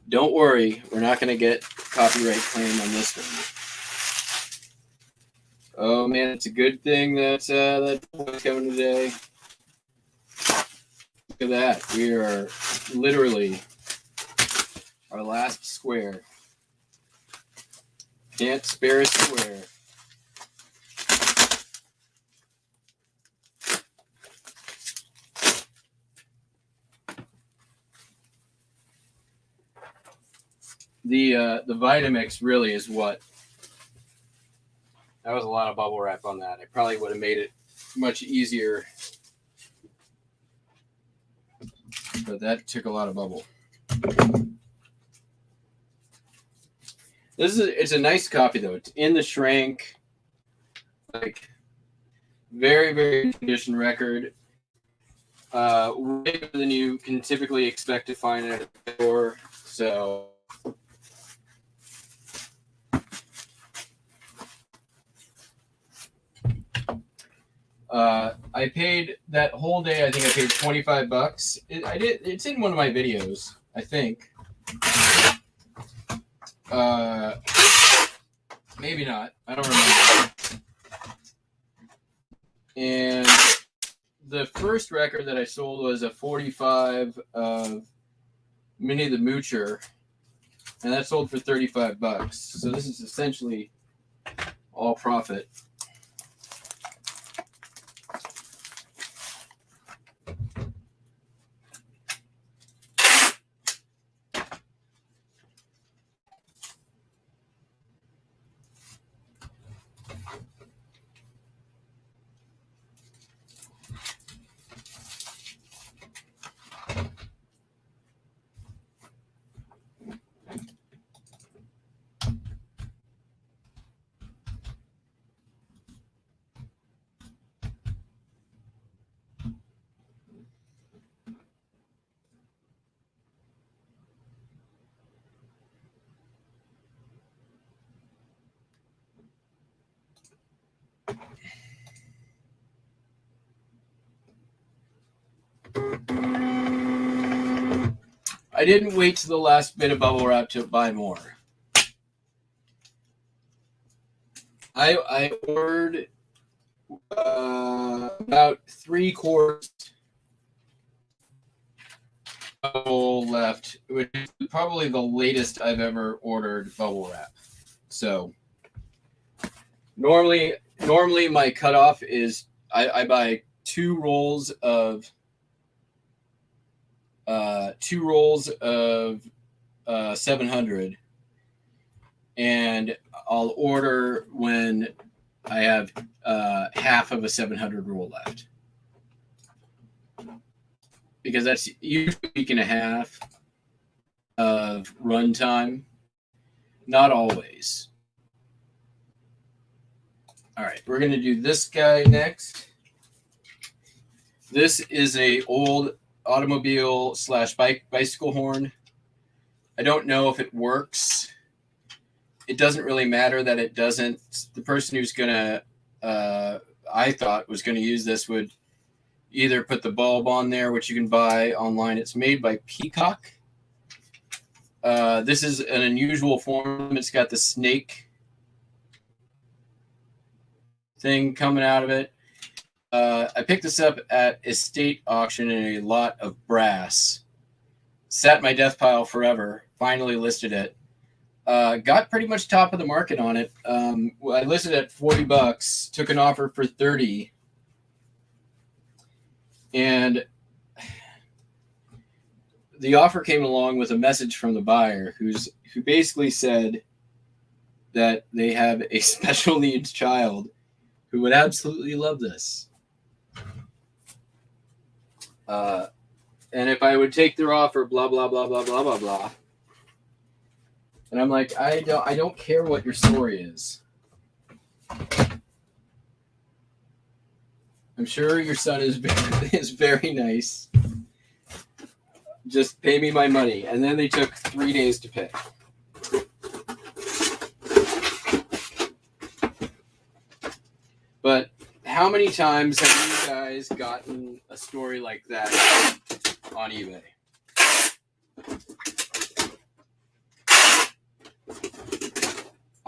Don't worry, we're not going to get copyright claim on this one. Oh man, it's a good thing that that boy's coming today. Look at that. We are literally our last square. Can't spare a square. The Vitamix really is what. That was a lot of bubble wrap on that. I probably would have made it much easier. But that took a lot of bubble. It's a nice copy though. It's in the shrink. Like very, very conditioned record. Way better than you can typically expect to find at a store. So I paid that whole day. I think I paid $25. It's in one of my videos, I think. Maybe not. I don't remember. And the first record that I sold was a 45 of Minnie the Moocher, and that sold for $35. So this is essentially all profit. I didn't wait to the last bit of bubble wrap to buy more. I ordered about 3/4 bubble left, which is probably the latest I've ever ordered bubble wrap. So normally my cutoff is I buy 2 rolls of 700, and I'll order when I have half of a 700 roll left, because that's usually a week and a half of runtime. Not always. All right, we're going to do this guy next. This is a old automobile / bicycle horn. I don't know if it works. It doesn't really matter that it doesn't. The person who's going to, I thought was going to use this would either put the bulb on there, which you can buy online. It's made by Peacock. This is an unusual form. It's got the snake thing coming out of it. I picked this up at estate auction in a lot of brass. Sat in my death pile forever. Finally listed it. Got pretty much top of the market on it. I listed it at $40. Took an offer for $30. And the offer came along with a message from the buyer who basically said that they have a special needs child who would absolutely love this. And if I would take their offer, blah, blah, blah, blah, blah, blah, blah. And I'm like, I don't care what your story is. I'm sure your son is very nice. Just pay me my money. And then they took 3 days to pay. But how many times have you guys gotten a story like that on eBay?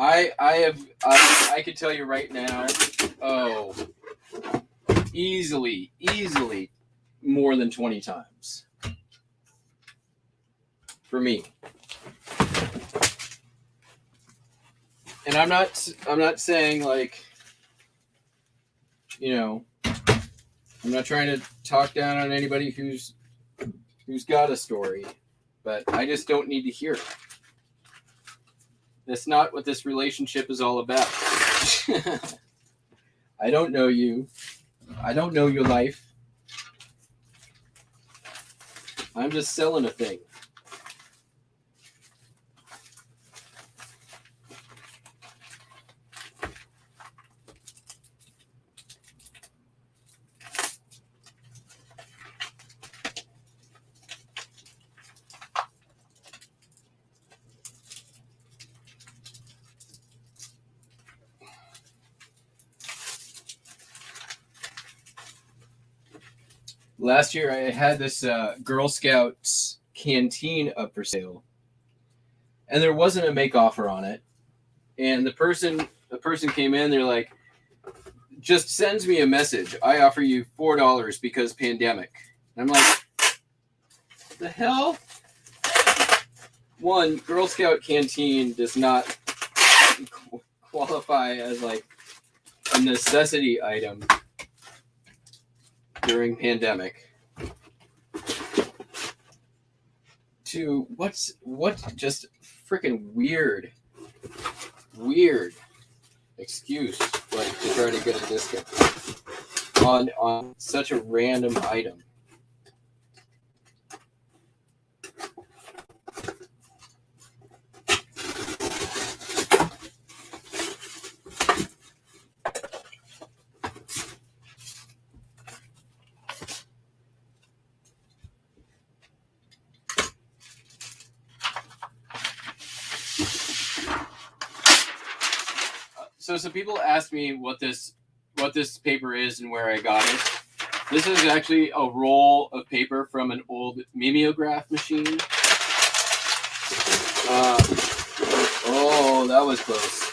I could tell you right now, easily more than 20 times. For me. And I'm not saying like, you know, I'm not trying to talk down on anybody who's got a story, but I just don't need to hear it. That's not what this relationship is all about. I don't know you. I don't know your life. I'm just selling a thing. Last year, I had this Girl Scouts canteen up for sale, and there wasn't a make offer on it. And the person came in. They're like, "Just sends me a message. I offer you $4 because pandemic." And I'm like, "The hell?" One, Girl Scout canteen does not qualify as like a necessity item during pandemic. Two, what's just freaking weird excuse like to try to get a discount on such a random item. So some people asked me what this paper is and where I got it. This is actually a roll of paper from an old mimeograph machine. Oh, that was close.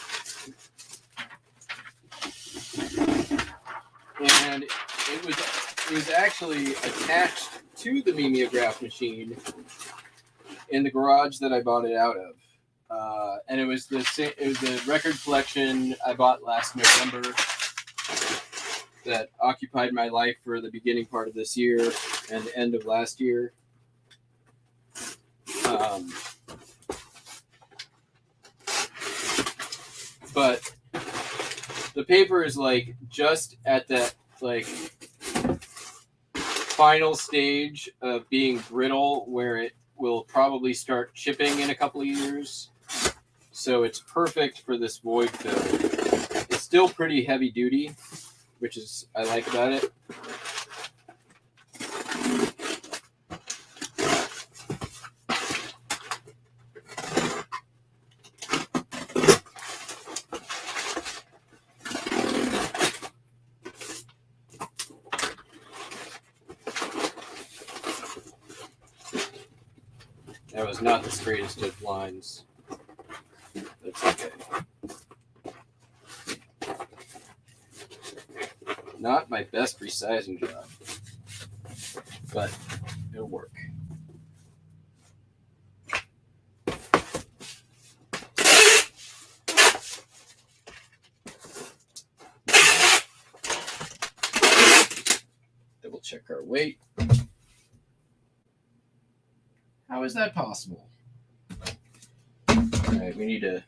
And it was actually attached to the mimeograph machine in the garage that I bought it out of. And it was the record collection I bought last November that occupied my life for the beginning part of this year and the end of last year. But the paper is like just at that like final stage of being brittle where it will probably start chipping in a couple of years. So it's perfect for this void fill. It's still pretty heavy duty, which is I like about it. That was not the straightest of lines. That's okay. Not my best resizing job, but it'll work. Double check our weight. How is that possible? All right, we need to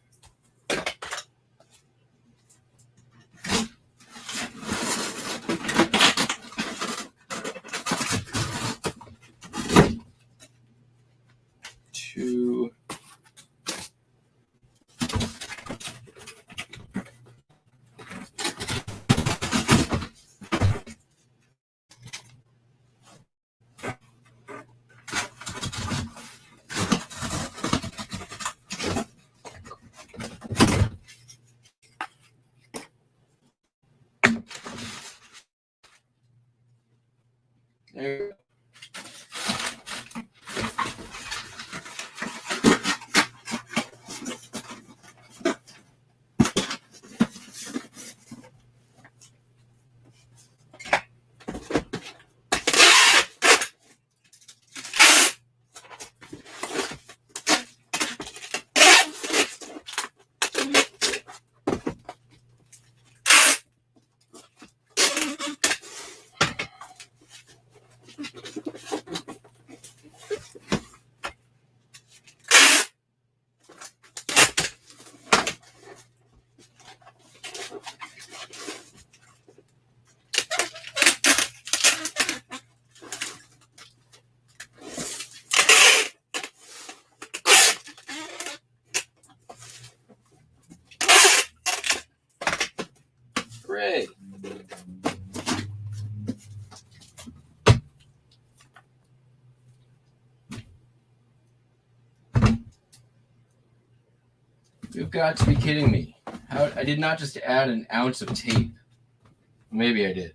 two. There we go. Great. You've got to be kidding me. How, I did not just add an ounce of tape. Maybe I did.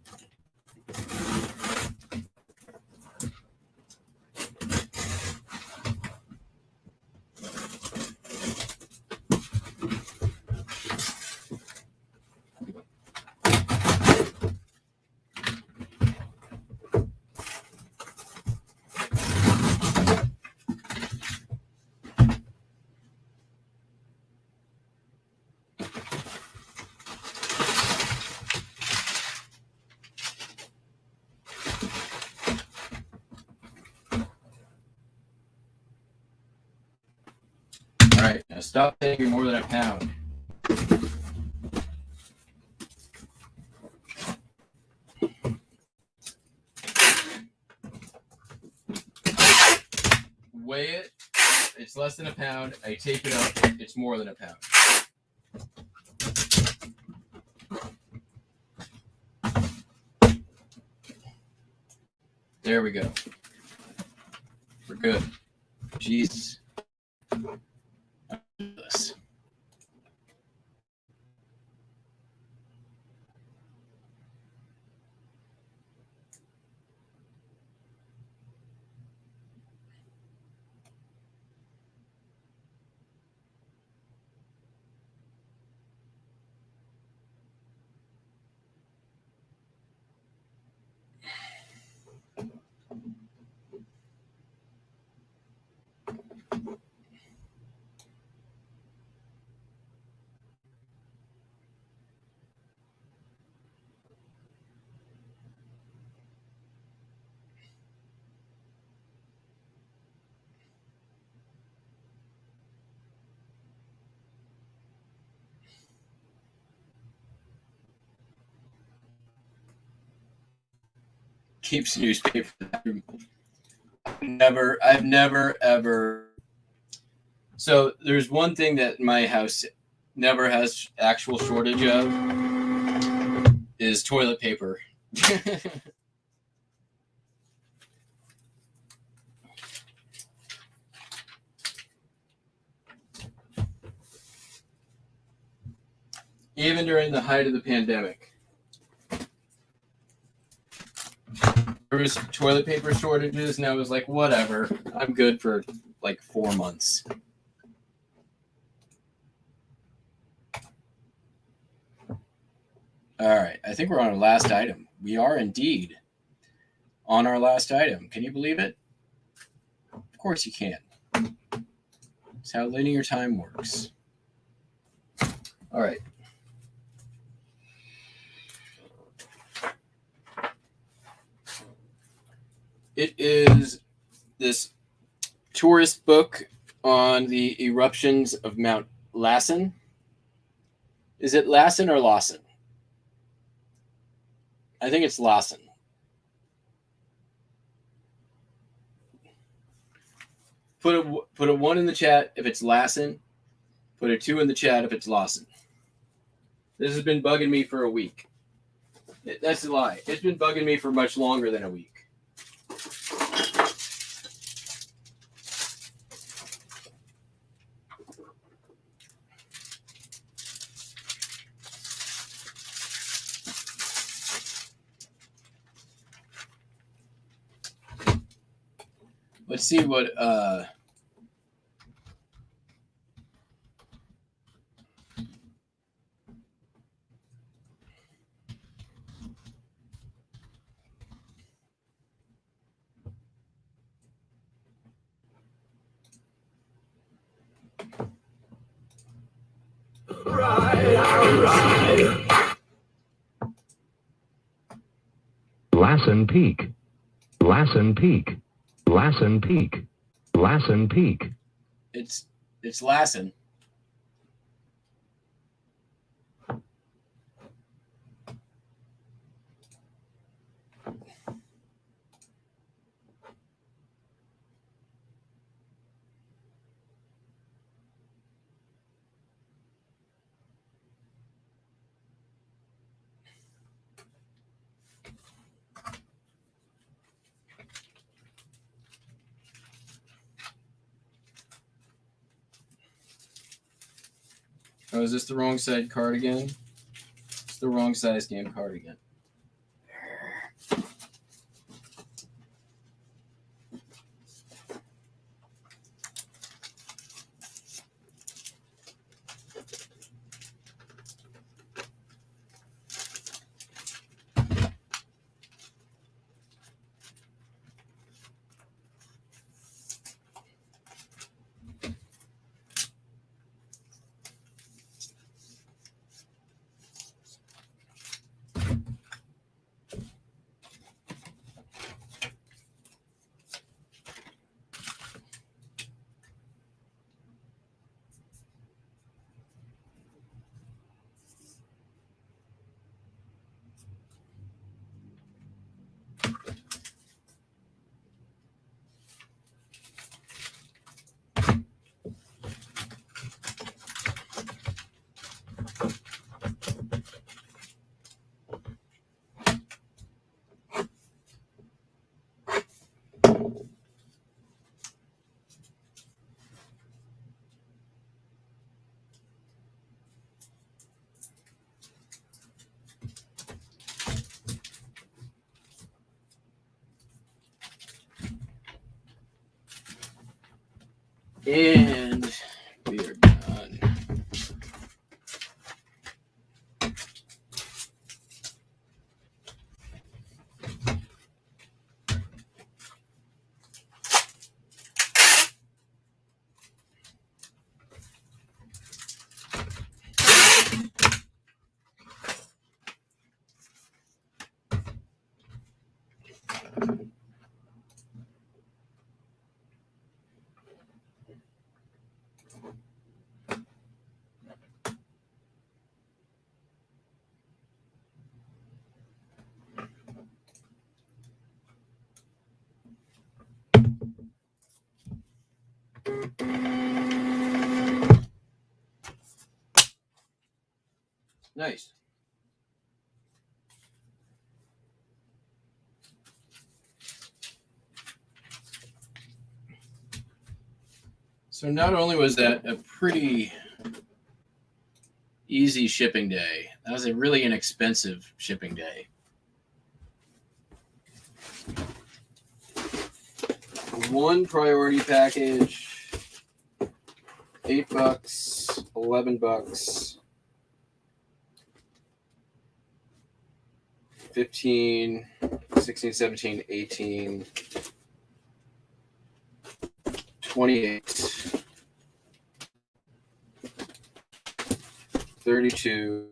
All right, now stop taking more than a pound. Weigh it. It's less than a pound. I tape it up. It's more than a pound. There we go. We're good. Jeez. This. keeps newspaper in the room. I've never ever. So there's one thing that my house never has actual shortage of is toilet paper. Even during the height of the pandemic. There was toilet paper shortages, and I was like, whatever. I'm good for like 4 months. All right, I think we're on our last item. We are indeed on our last item. Can you believe it? Of course you can. It's how linear time works. All right. It is this tourist book on the eruptions of Mount Lassen. Is it Lassen or Lawson? I think it's Lawson. Put a 1 in the chat if it's Lassen. Put a 2 in the chat if it's Lawson. This has been bugging me for a week. That's a lie. It's been bugging me for much longer than a week. Let's see what Lassen Peak. Lassen Peak. Lassen Peak. Lassen Peak. it's Lassen. Oh, is this the wrong side card again? It's the wrong size damn card again. And we are done. Nice. So not only was that a pretty easy shipping day, that was a really inexpensive shipping day. One priority package, $8, $11, 15, 16, 17, 18, 28, 32,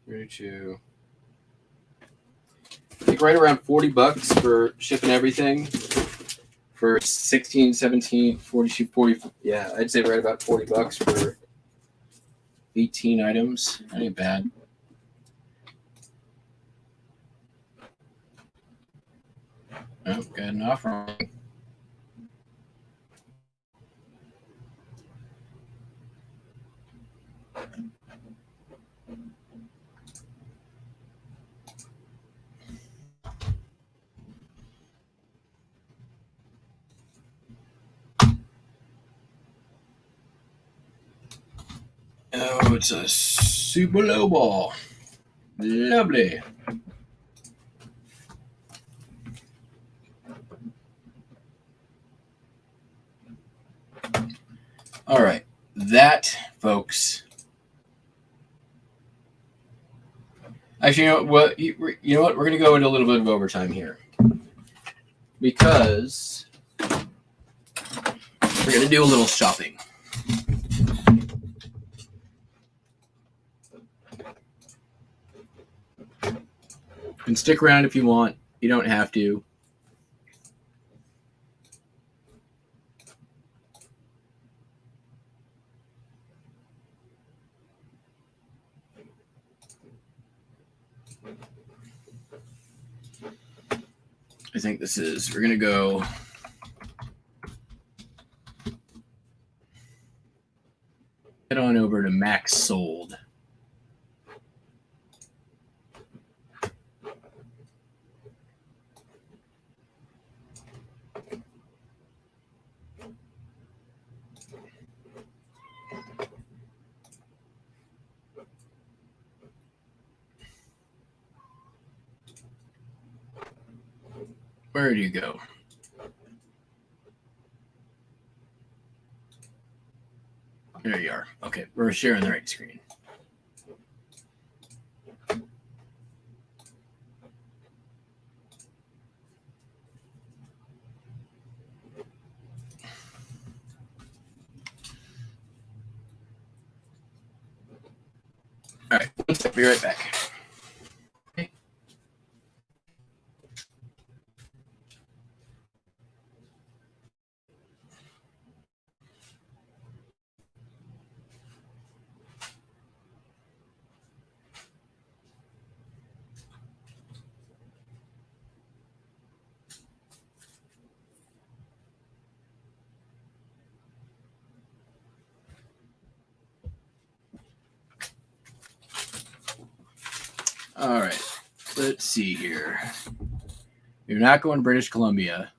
32. I think right around $40 for shipping everything. For 16, 17, 42, 40. Yeah, I'd say right about $40 for 18 items. That ain't bad. Oh, got an offer. Oh, it's a super low ball. Lovely. All right. That, folks. Actually, you know what? You know what? We're going to go into a little bit of overtime here. Because we're going to do a little shopping. And stick around if you want. You don't have to. I think this is, we're going to go. Head on over to Max Sold. Where do you go? There you are. Okay, we're sharing the right screen. All right, one sec, be right back. Okay. All right, let's see here. You're not going British Columbia.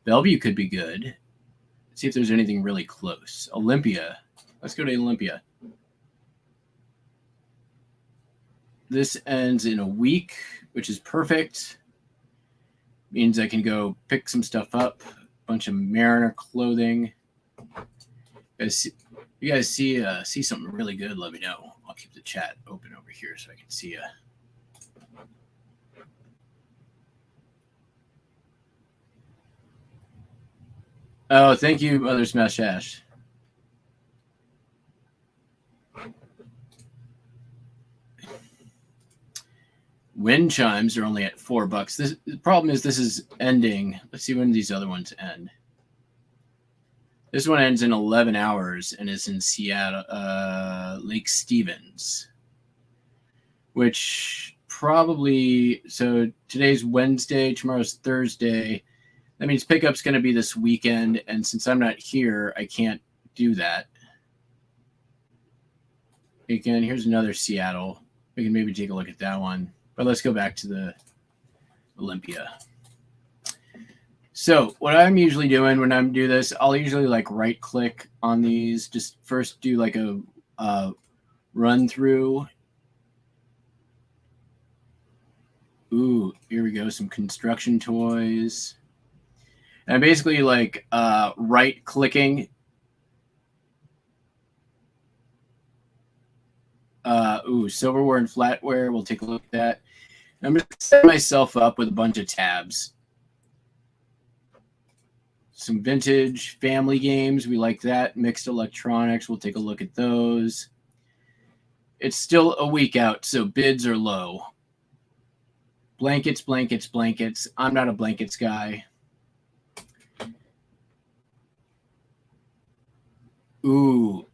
Bellevue could be good. Let's see if there's anything really close. Olympia. Let's go to Olympia. This ends in a week, which is perfect. Means I can go pick some stuff up. A bunch of Mariner clothing. You guys see something really good, let me know. I'll keep the chat open over here so I can see you. Oh, thank you, Mother Smash Ash. Wind chimes are only at $4. The problem is this is ending. Let's see when these other ones end. This one ends in 11 hours and is in Seattle, Lake Stevens, which probably, so today's Wednesday, tomorrow's Thursday. That means pickup's going to be this weekend. And since I'm not here, I can't do that. Again, here's another Seattle. We can maybe take a look at that one. But let's go back to the Olympia. So what I'm usually doing when I'm do this, I'll usually like right click on these. Just first do like a run through. Ooh, here we go. Some construction toys. And basically like right clicking. Silverware and flatware. We'll take a look at that. I'm just setting myself up with a bunch of tabs. Some vintage family games. We like that. Mixed electronics. We'll take a look at those. It's still a week out, so bids are low. Blankets, blankets, blankets. I'm not a blankets guy. Ooh.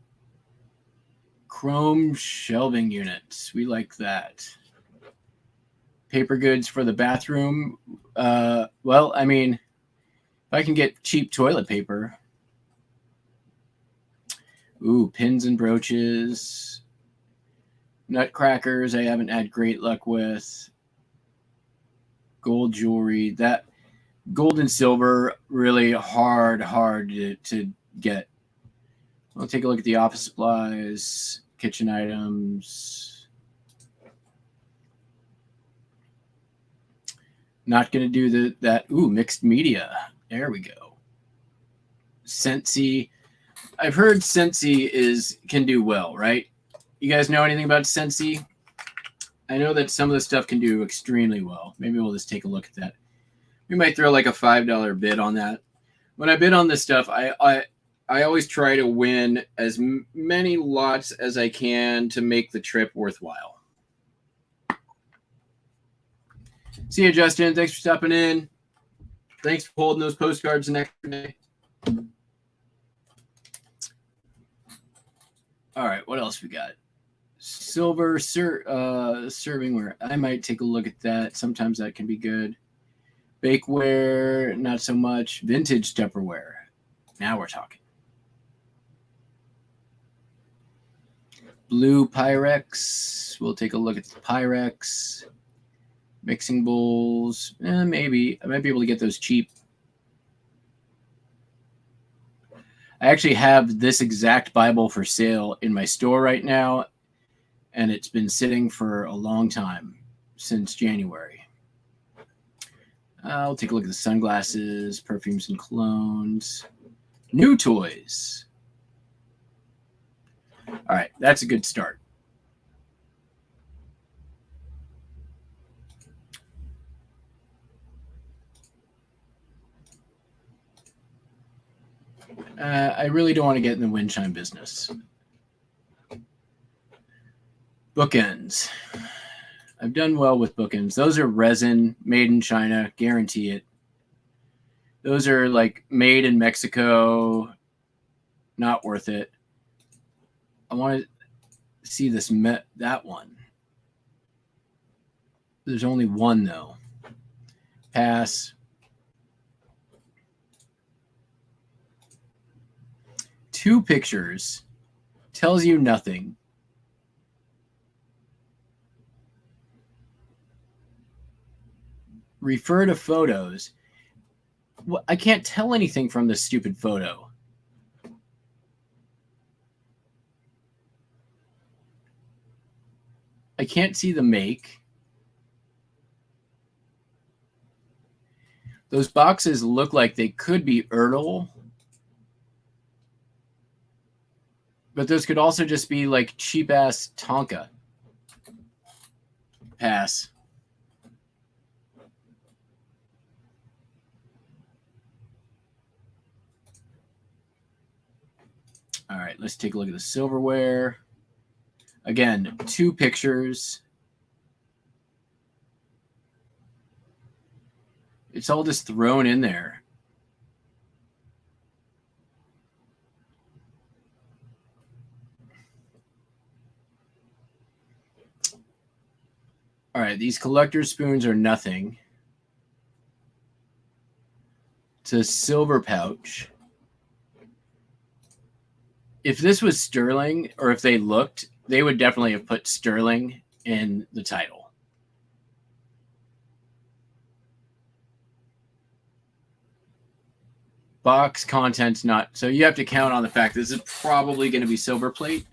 Chrome shelving units. We like that. Paper goods for the bathroom. Well, I mean, if I can get cheap toilet paper. Ooh, pins and brooches. Nutcrackers I haven't had great luck with. Gold jewelry. That gold and silver, really hard to get. I'll take a look at the office supplies, kitchen items. Not going to do that. Ooh, mixed media. There we go. Scentsy. I've heard Scentsy can do well, right? You guys know anything about Scentsy? I know that some of the stuff can do extremely well. Maybe we'll just take a look at that. We might throw like a $5 bid on that. When I bid on this stuff, I always try to win as many lots as I can to make the trip worthwhile. See you, Justin. Thanks for stopping in. Thanks for holding those postcards the next day. All right, what else we got? Silver servingware. I might take a look at that. Sometimes that can be good. Bakeware, not so much. Vintage Tupperware. Now we're talking. Blue Pyrex. We'll take a look at the Pyrex. Mixing bowls. Maybe. I might be able to get those cheap. I actually have this exact Bible for sale in my store right now, and it's been sitting for a long time, since January. I'll take a look at the sunglasses, perfumes and colognes. New toys. All right, that's a good start. I really don't want to get in the wind chime business. Bookends. I've done well with bookends. Those are resin, made in China, guarantee it. Those are like made in Mexico, not worth it. I want to see that one. There's only one though. Pass. Two pictures tells you nothing. Refer to photos. Well, I can't tell anything from this stupid photo. I can't see the make. Those boxes look like they could be Ertl. But those could also just be like cheap ass Tonka. Pass. All right, let's take a look at the silverware. Again, two pictures. It's all just thrown in there. All right, these collector spoons are nothing. It's a silver pouch. If this was sterling, or if they looked they would definitely have put Sterling in the title. Box content's not, so you have to count on the fact this is probably going to be silver plate,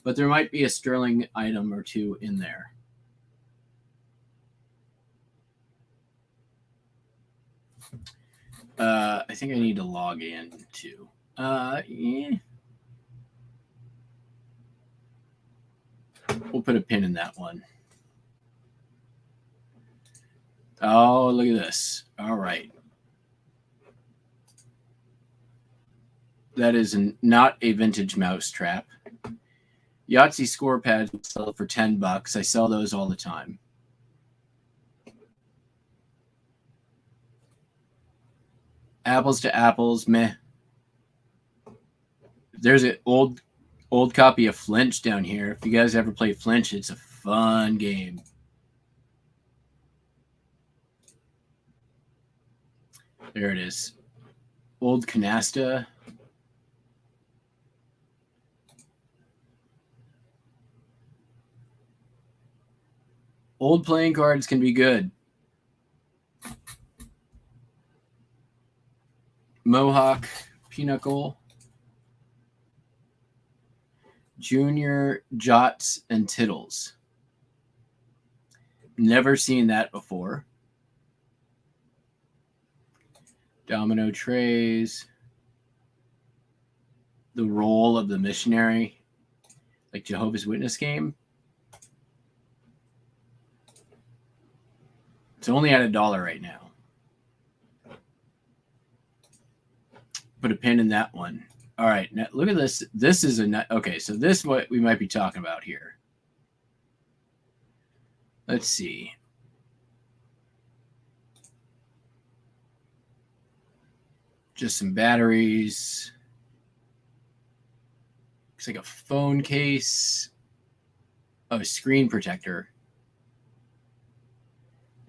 but there might be a Sterling item or two in there. I think I need to log in too. Yeah. We'll put a pin in that one. Oh, look at this. All right. That is not a vintage mousetrap. Yahtzee score pads sell for $10. I sell those all the time. Apples to apples, meh. There's an old copy of Flinch down here. If you guys ever play Flinch, it's a fun game. There it is. Old canasta. Old playing cards can be good. Mohawk, Pinochle, Junior, Jots, and Tittles. Never seen that before. Domino trays. The Role of the Missionary, like Jehovah's Witness game. It's only at $1 right now. Put a pin in that one. All right, now look at this. This is okay. So this is what we might be talking about here. Let's see. Just some batteries. Looks like a phone case. Oh, a screen protector.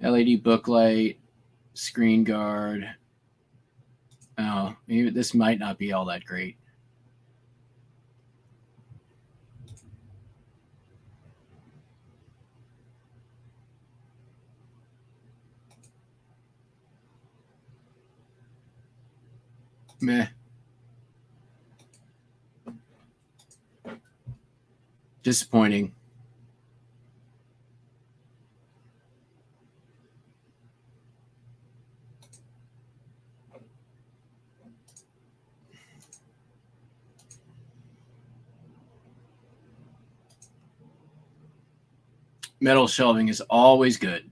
LED booklight, screen guard. Oh, maybe this might not be all that great. Meh. Disappointing. Metal shelving is always good.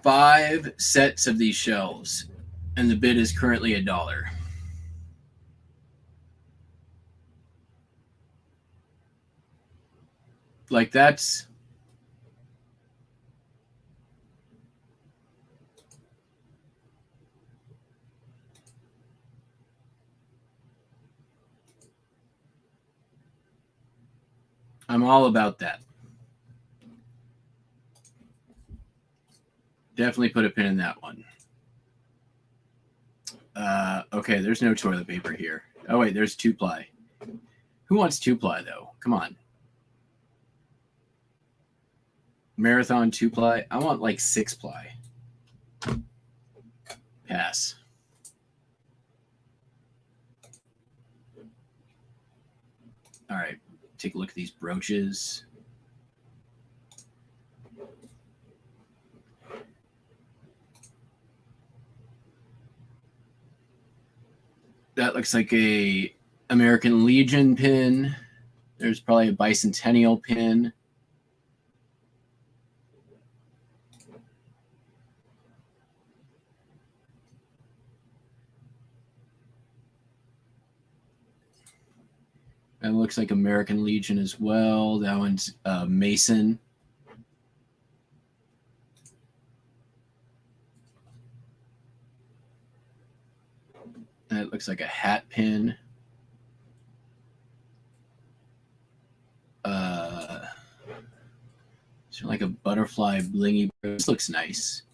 Five sets of these shelves, and the bid is currently $1. Like that's I'm all about that. Definitely put a pin in that one. Okay, there's no toilet paper here. Oh, wait, there's 2-ply. Who wants 2-ply, though? Come on. Marathon 2-ply? I want, like, 6-ply. Pass. All right, take a look at these brooches. That looks like a American Legion pin. There's probably a bicentennial pin. That looks like American Legion as well. That one's Mason. Looks like a hat pin. It's like a butterfly blingy. This looks nice.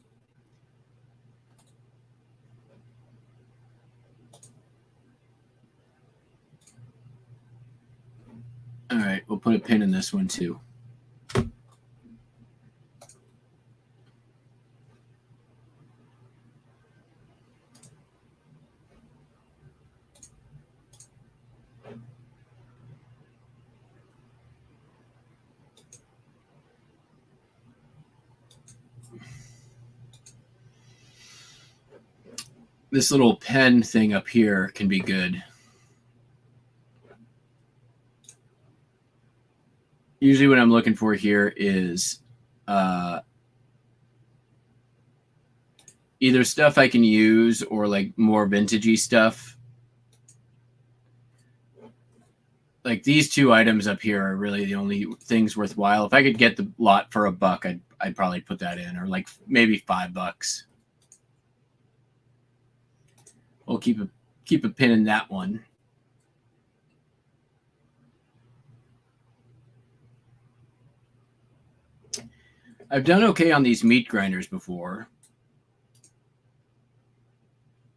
All right, we'll put a pin in this one too. This little pen thing up here can be good. Usually what I'm looking for here is either stuff I can use or like more vintagey stuff. Like these two items up here are really the only things worthwhile. If I could get the lot for $1, I'd probably put that in, or like maybe $5. We'll keep a pin in that one. I've done okay on these meat grinders before,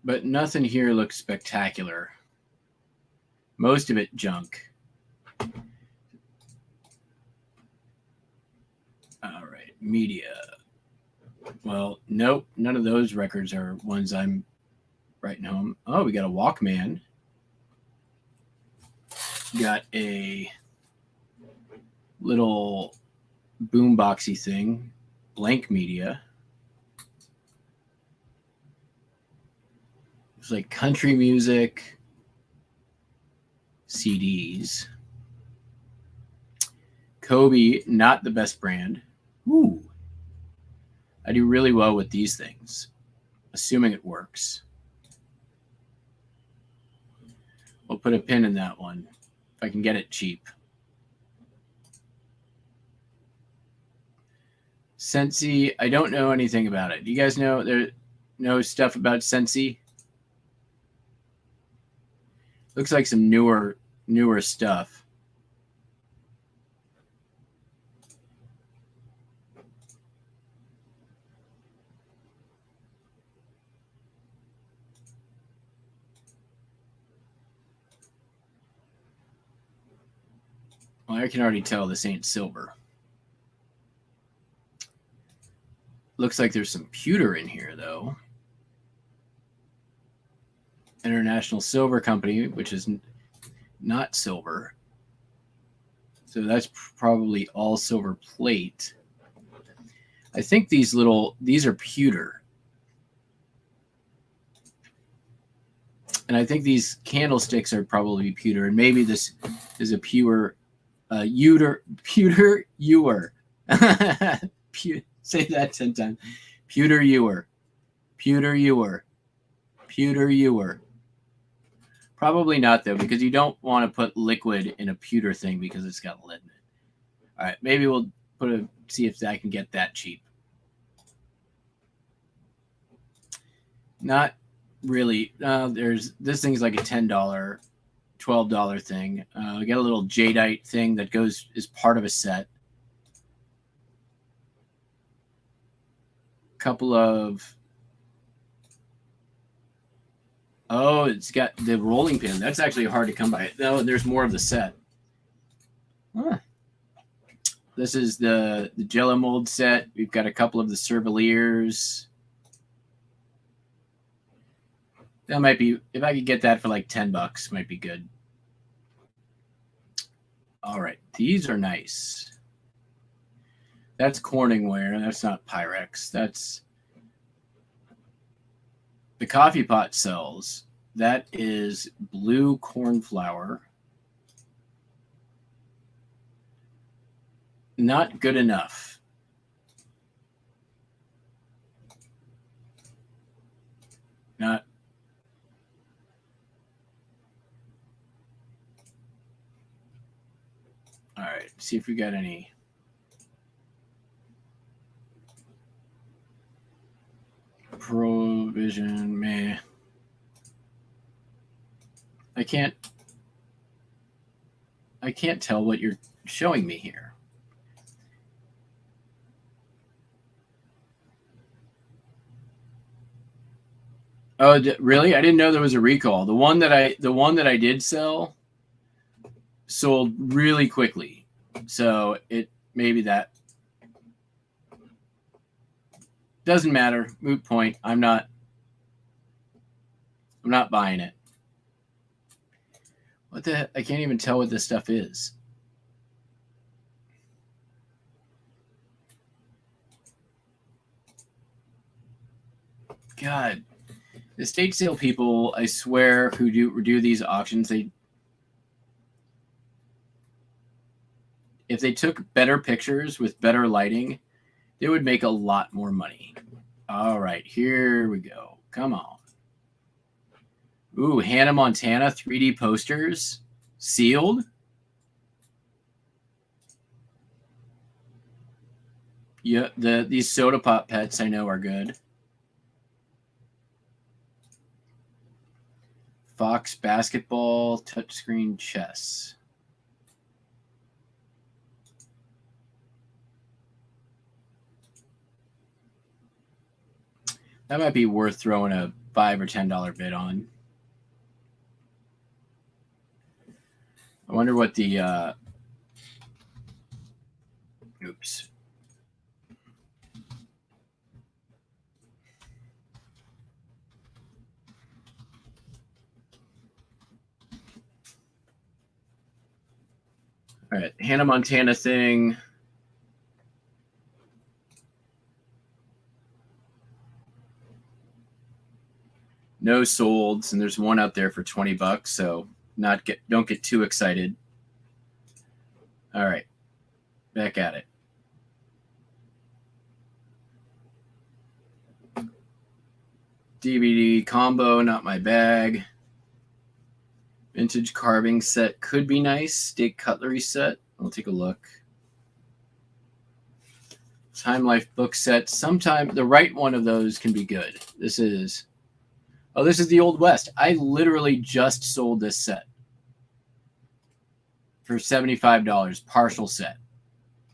but nothing here looks spectacular. Most of it junk. All right, media. Well, nope, none of those records are ones I'm writing home. Oh, we got a Walkman. Got a little boomboxy thing, blank media. It's like country music, CDs. Kobe, not the best brand. Ooh. I do really well with these things, assuming it works. We'll put a pin in that one if I can get it cheap. Sensi, I don't know anything about it. Do you guys know stuff about Sensi? Looks like some newer stuff. Well, I can already tell this ain't silver. Looks like there's some pewter in here, though. International Silver Company, which is not silver. So that's probably all silver plate. I think these are pewter. And I think these candlesticks are probably pewter. And maybe this is a pewter ewer. Say that 10 times. Pewter ewer. Pewter ewer. Pewter ewer. Probably not, though, because you don't want to put liquid in a pewter thing because it's got lead in it. All right, maybe we'll see if I can get that cheap. Not really. This thing's like a $10, $12 thing. We got a little jadeite thing that is part of a set. Couple of. Oh, it's got the rolling pin. That's actually hard to come by. No, there's more of the set. Huh. This is the Jello mold set. We've got a couple of the Cerveliers. That might be, if I could get that for like $10, might be good. All right, these are nice. That's Corningware. That's not Pyrex. That's the coffee pot cells. That is blue cornflower. Not good enough. Not. All right, see if we got any. Provision, meh. I can't tell what you're showing me here. Oh, really? I didn't know there was a recall. The one that I did sell sold really quickly. So it maybe that doesn't matter. Moot point. I'm not buying it. What the heck? I can't even tell what this stuff is. God, the estate sale people, I swear, who do these auctions, if they took better pictures with better lighting, they would make a lot more money. All right, here we go. Come on. Ooh, Hannah Montana 3D posters, sealed. Yeah, these soda pop pets I know are good. Fox basketball, touchscreen chess. That might be worth throwing a $5 or $10 bid on. I wonder what the oops. All right, Hannah Montana thing. No solds, and there's one out there for $20, so don't get too excited. All right, back at it. DVD combo, not my bag. Vintage carving set could be nice. Steak cutlery set. I'll take a look. Time Life book set. Sometime the right one of those can be good. This is the Old West. I literally just sold this set for $75, partial set.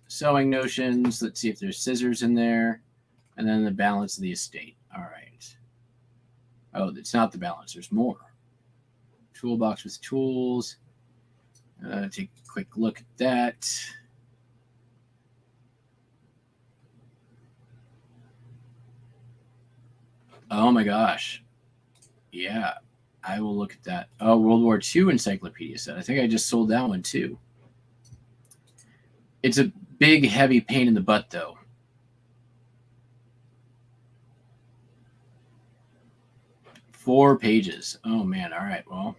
Sewing notions. Let's see if there's scissors in there. And then the balance of the estate. All right. Oh, it's not the balance. There's more. Toolbox with tools. Take a quick look at that. Oh my gosh. Yeah, I will look at that. Oh, World War II encyclopedia set. I think I just sold that one too. It's a big, heavy pain in the butt, though. Four pages. Oh, man. All right. Well.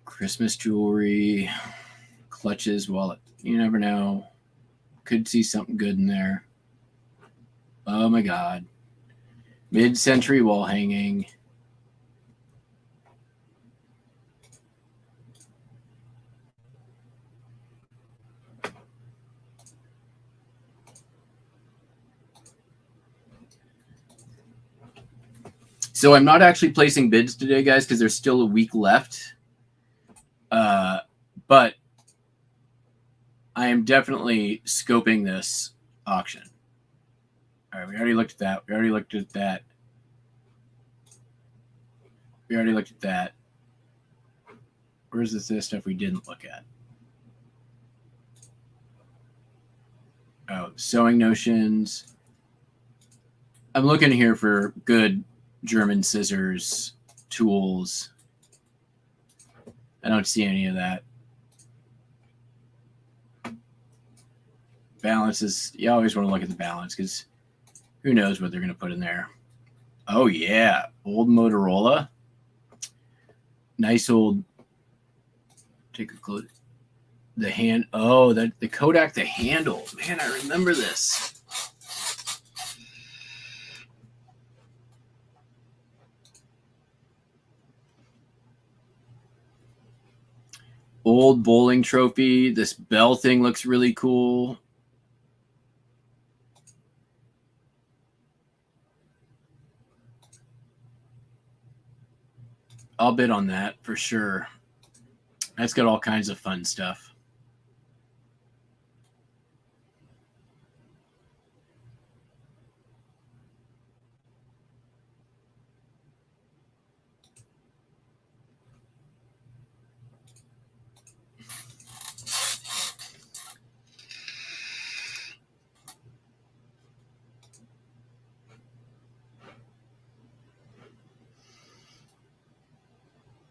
Christmas jewelry, clutches, wallet. You never know. Could see something good in there. Oh my God. Mid-century wall hanging. So I'm not actually placing bids today, guys, because there's still a week left. But I am definitely scoping this auction. All right, we already looked at that. We already looked at that. We already looked at that. Where's this stuff we didn't look at? Oh, sewing notions. I'm looking here for good German scissors, tools. I don't see any of that. Balances. You always want to look at the balance because who knows what they're going to put in there. Oh, yeah. Old Motorola. Nice old. Take a close. The hand. Oh, the Kodak, the handle. Man, I remember this. Old bowling trophy. This bell thing looks really cool. I'll bid on that for sure. That's got all kinds of fun stuff.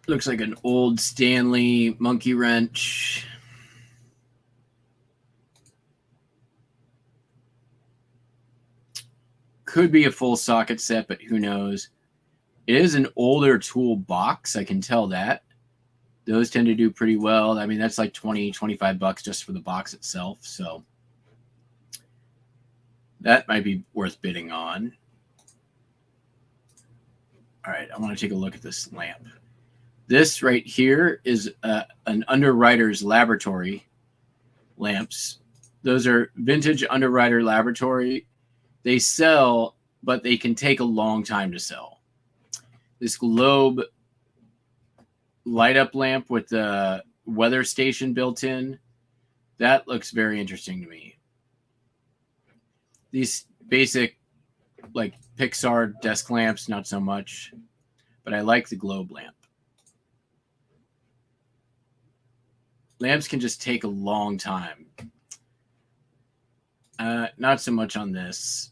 Looks like an old Stanley monkey wrench. Could be a full socket set, but who knows? It is an older tool box. I can tell that. Those tend to do pretty well. I mean, that's like 20, 25 bucks just for the box itself. So that might be worth bidding on. All right, I want to take a look at this lamp. This right here is an Underwriter's Laboratory lamps. Those are vintage Underwriter Laboratory. They sell, but they can take a long time to sell. This globe light up lamp with the weather station built in, that looks very interesting to me. These basic like Pixar desk lamps, not so much, but I like the globe lamp. Lamps can just take a long time. Not so much on this.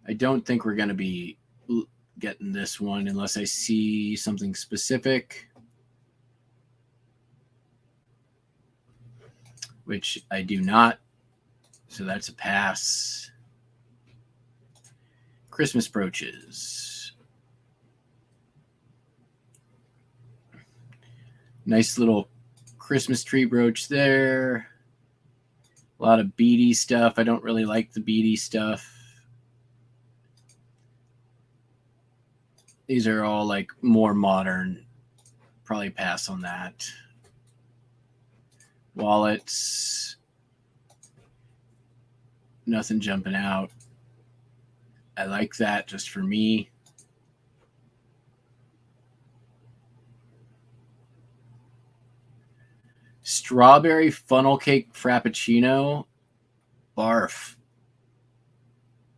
I don't think we're going to be getting this one unless I see something specific, which I do not. So that's a pass. Christmas brooches. Nice little Christmas tree brooch there. A lot of beady stuff. I don't really like the beady stuff. These are all like more modern. Probably pass on that. Wallets. Nothing jumping out. I like that just for me. Strawberry funnel cake frappuccino. Barf.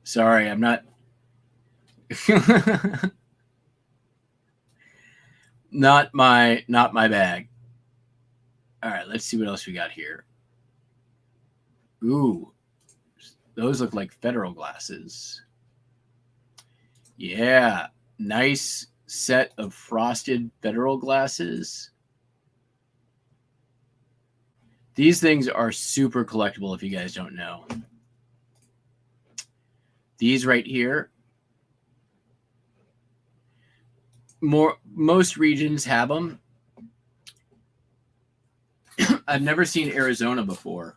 Sorry, I'm not. Not my bag. All right, let's see what else we got here. Ooh, those look like Federal glasses. Yeah, nice set of frosted Federal glasses. These things are super collectible if you guys don't know. These right here. Most regions have them. I've never seen Arizona before.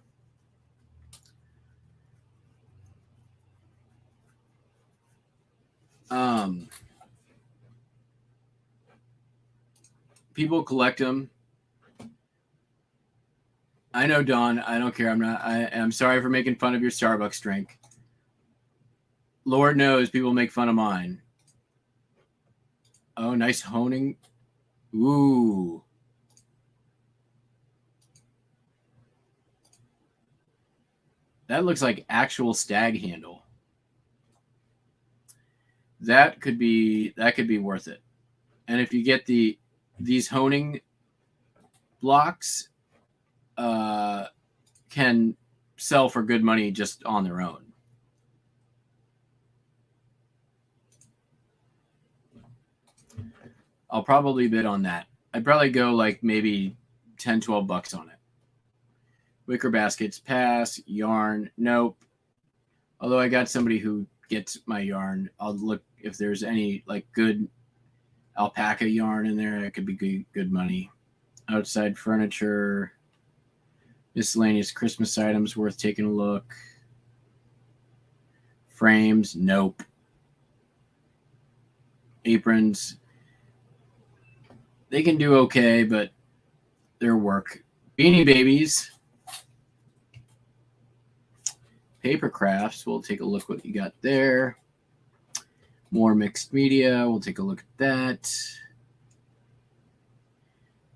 People collect them. I know, Don. I don't care. I'm sorry for making fun of your Starbucks drink. Lord knows people make fun of mine. Oh, nice honing. Ooh. That looks like actual stag handle. That could be worth it. And if you get these honing blocks, can sell for good money just on their own. I'll probably bid on that. I'd probably go like maybe 10, 12 bucks on it. Wicker baskets, pass. Yarn, nope. Although I got somebody who gets my yarn. I'll look if there's any like good alpaca yarn in there. It could be good money. Outside furniture. Miscellaneous Christmas items worth taking a look. Frames, nope. Aprons, they can do okay, but their work. Beanie Babies. Paper Crafts. We'll take a look what you got there. More mixed media. We'll take a look at that.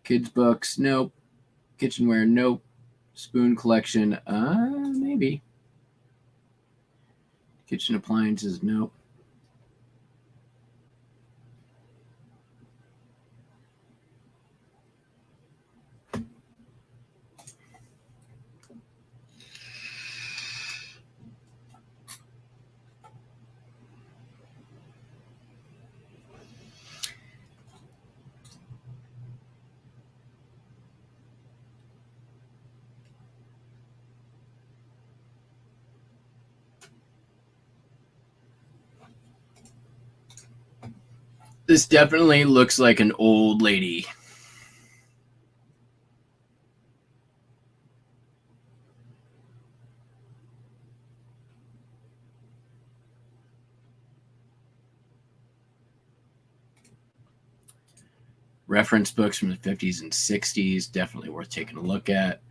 Kids books. Nope. Kitchenware. Nope. Spoon collection. Maybe. Kitchen appliances. Nope. This definitely looks like an old lady. Reference books from the 50s and 60s, definitely worth taking a look at.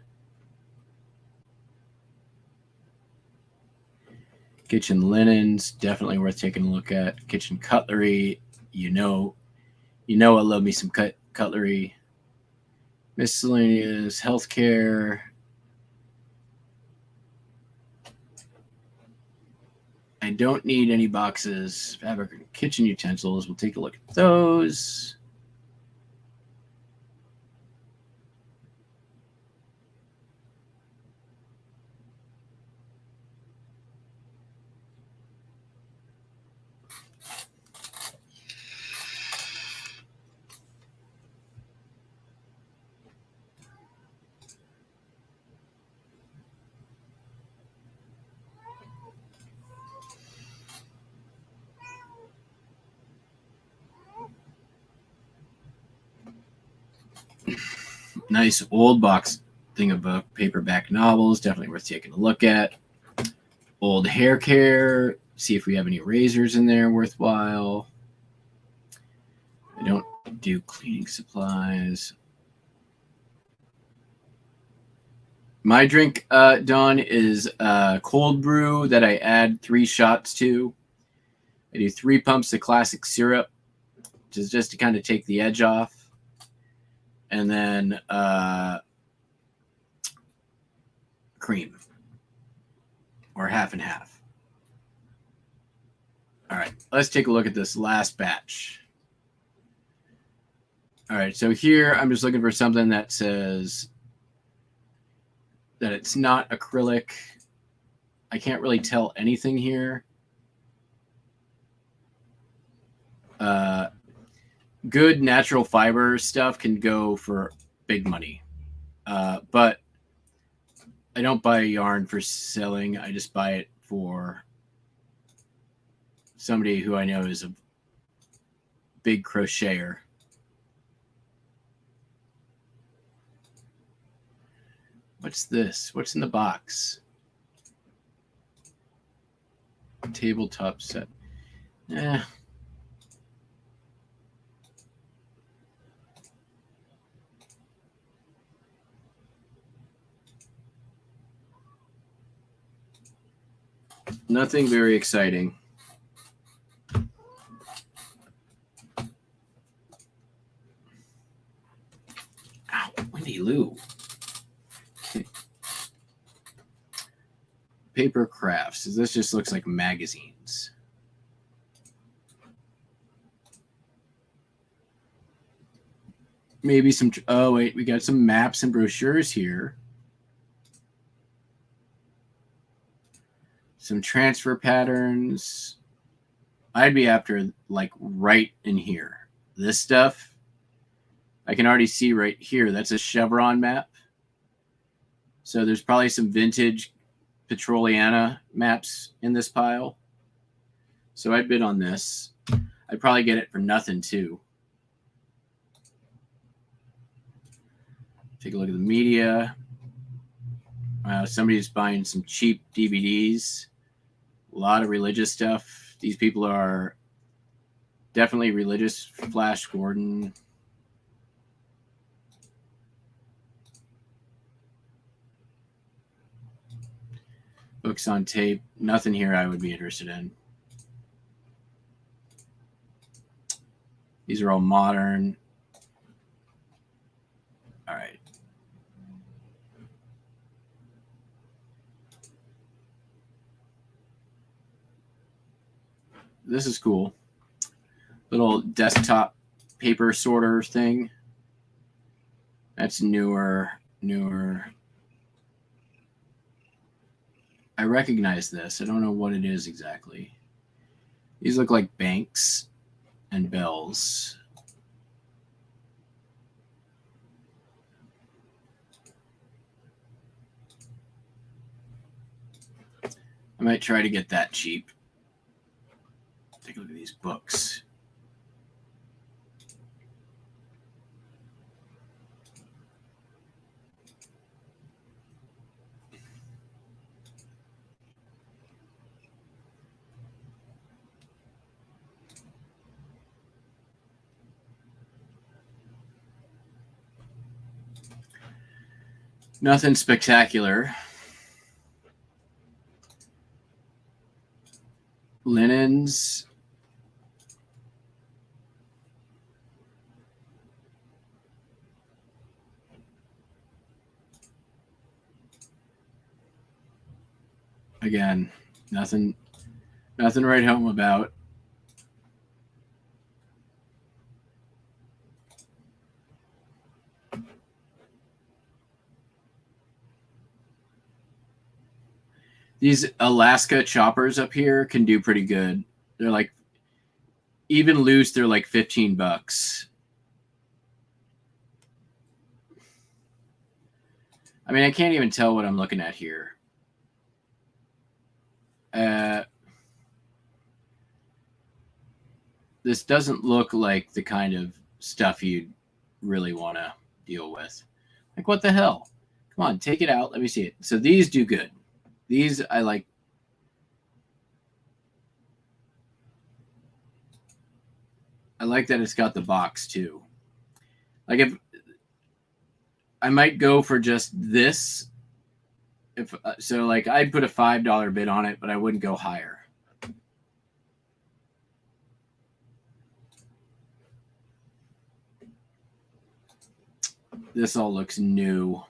Kitchen linens, definitely worth taking a look at. Kitchen cutlery, you know I love me some cutlery. Miscellaneous, healthcare. I don't need any boxes. Fabric and kitchen utensils, we'll take a look at those. Nice old box thing of paperback novels, definitely worth taking a look at. Old hair care, see if we have any razors in there worthwhile. I don't do cleaning supplies. My drink, Dawn, is cold brew that I add 3 shots to. I do 3 pumps of classic syrup, which is just to kind of take the edge off. And then cream, or half and half. All right, let's take a look at this last batch. All right, so here I'm just looking for something that says that it's not acrylic. I can't really tell anything here. Good natural fiber stuff can go for big money. But I don't buy yarn for selling. I just buy it for somebody who I know is a big crocheter. What's this? What's in the box? Tabletop set. Nothing very exciting. Ow, Windy Lou. Paper crafts. This just looks like magazines. Maybe some, oh wait, we got some maps and brochures here. Some transfer patterns. I'd be after like right in here. This stuff, I can already see right here. That's a chevron map. So there's probably some vintage Petroliana maps in this pile. So I'd bid on this. I'd probably get it for nothing too. Take a look at the media. Somebody's buying some cheap DVDs. A lot of religious stuff. These people are definitely religious. Flash Gordon. Books on tape. Nothing here I would be interested in. These are all modern. All right. This is cool. Little desktop paper sorter thing. That's newer. I recognize this. I don't know what it is exactly. These look like banks and bells. I might try to get that cheap. Take a look at these books. Nothing spectacular. Linens. Again, nothing to write home about. These Alaska choppers up here can do pretty good. They're like, even loose, they're like $15. I mean, I can't even tell what I'm looking at here. This doesn't look like the kind of stuff you'd really want to deal with. Like, what the hell? Come on, take it out. Let me see it. So these do good. These I like. I like that it's got the box too. Like, if I might go for just this, if so, like I'd put a $5 bid on it, but I wouldn't go higher. This all looks new.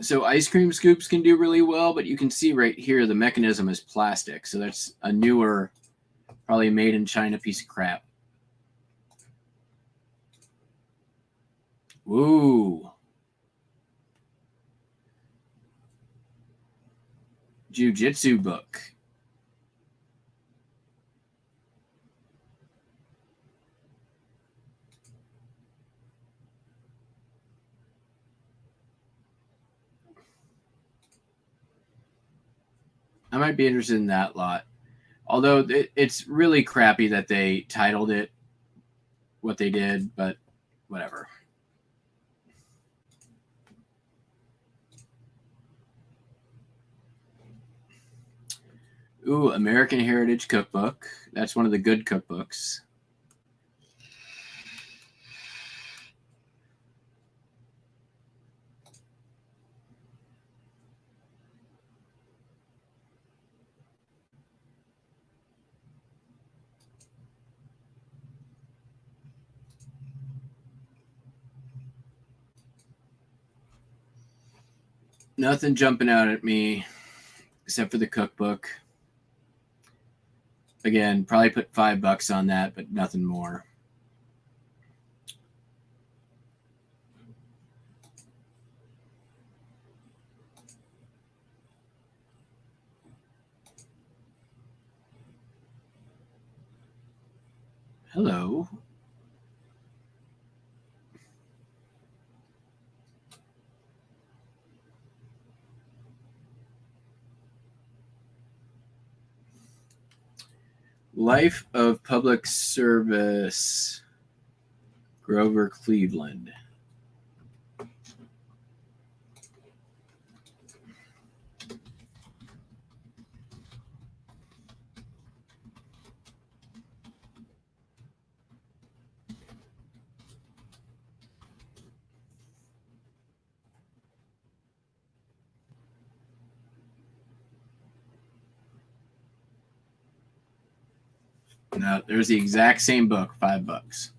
So ice cream scoops can do really well, but you can see right here the mechanism is plastic. So that's a newer, probably made in China piece of crap. Woo. Jiu-jitsu book. I might be interested in that lot. Although it's really crappy that they titled it what they did, but whatever. Ooh, American Heritage Cookbook. That's one of the good cookbooks. Nothing jumping out at me except for the cookbook. Again, probably put $5 on that, but nothing more. Hello. Life of Public Service, Grover Cleveland. No, there's the exact same book, $5.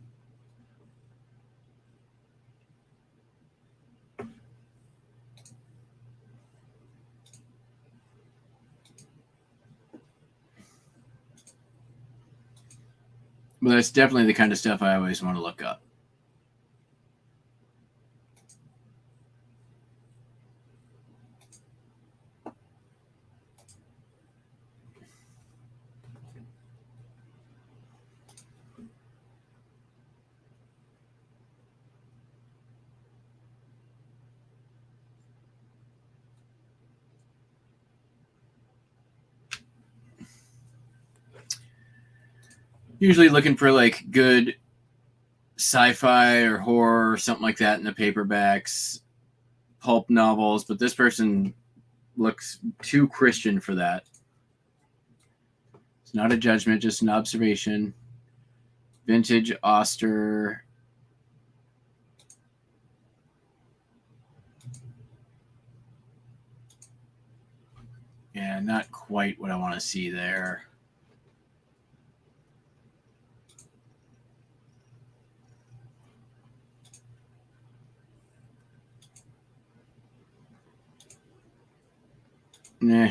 But that's definitely the kind of stuff I always want to look up. Usually looking for like good sci-fi or horror or something like that in the paperbacks, pulp novels, but this person looks too Christian for that. It's not a judgment, just an observation. Vintage Oster. Yeah, not quite what I want to see there. Nah.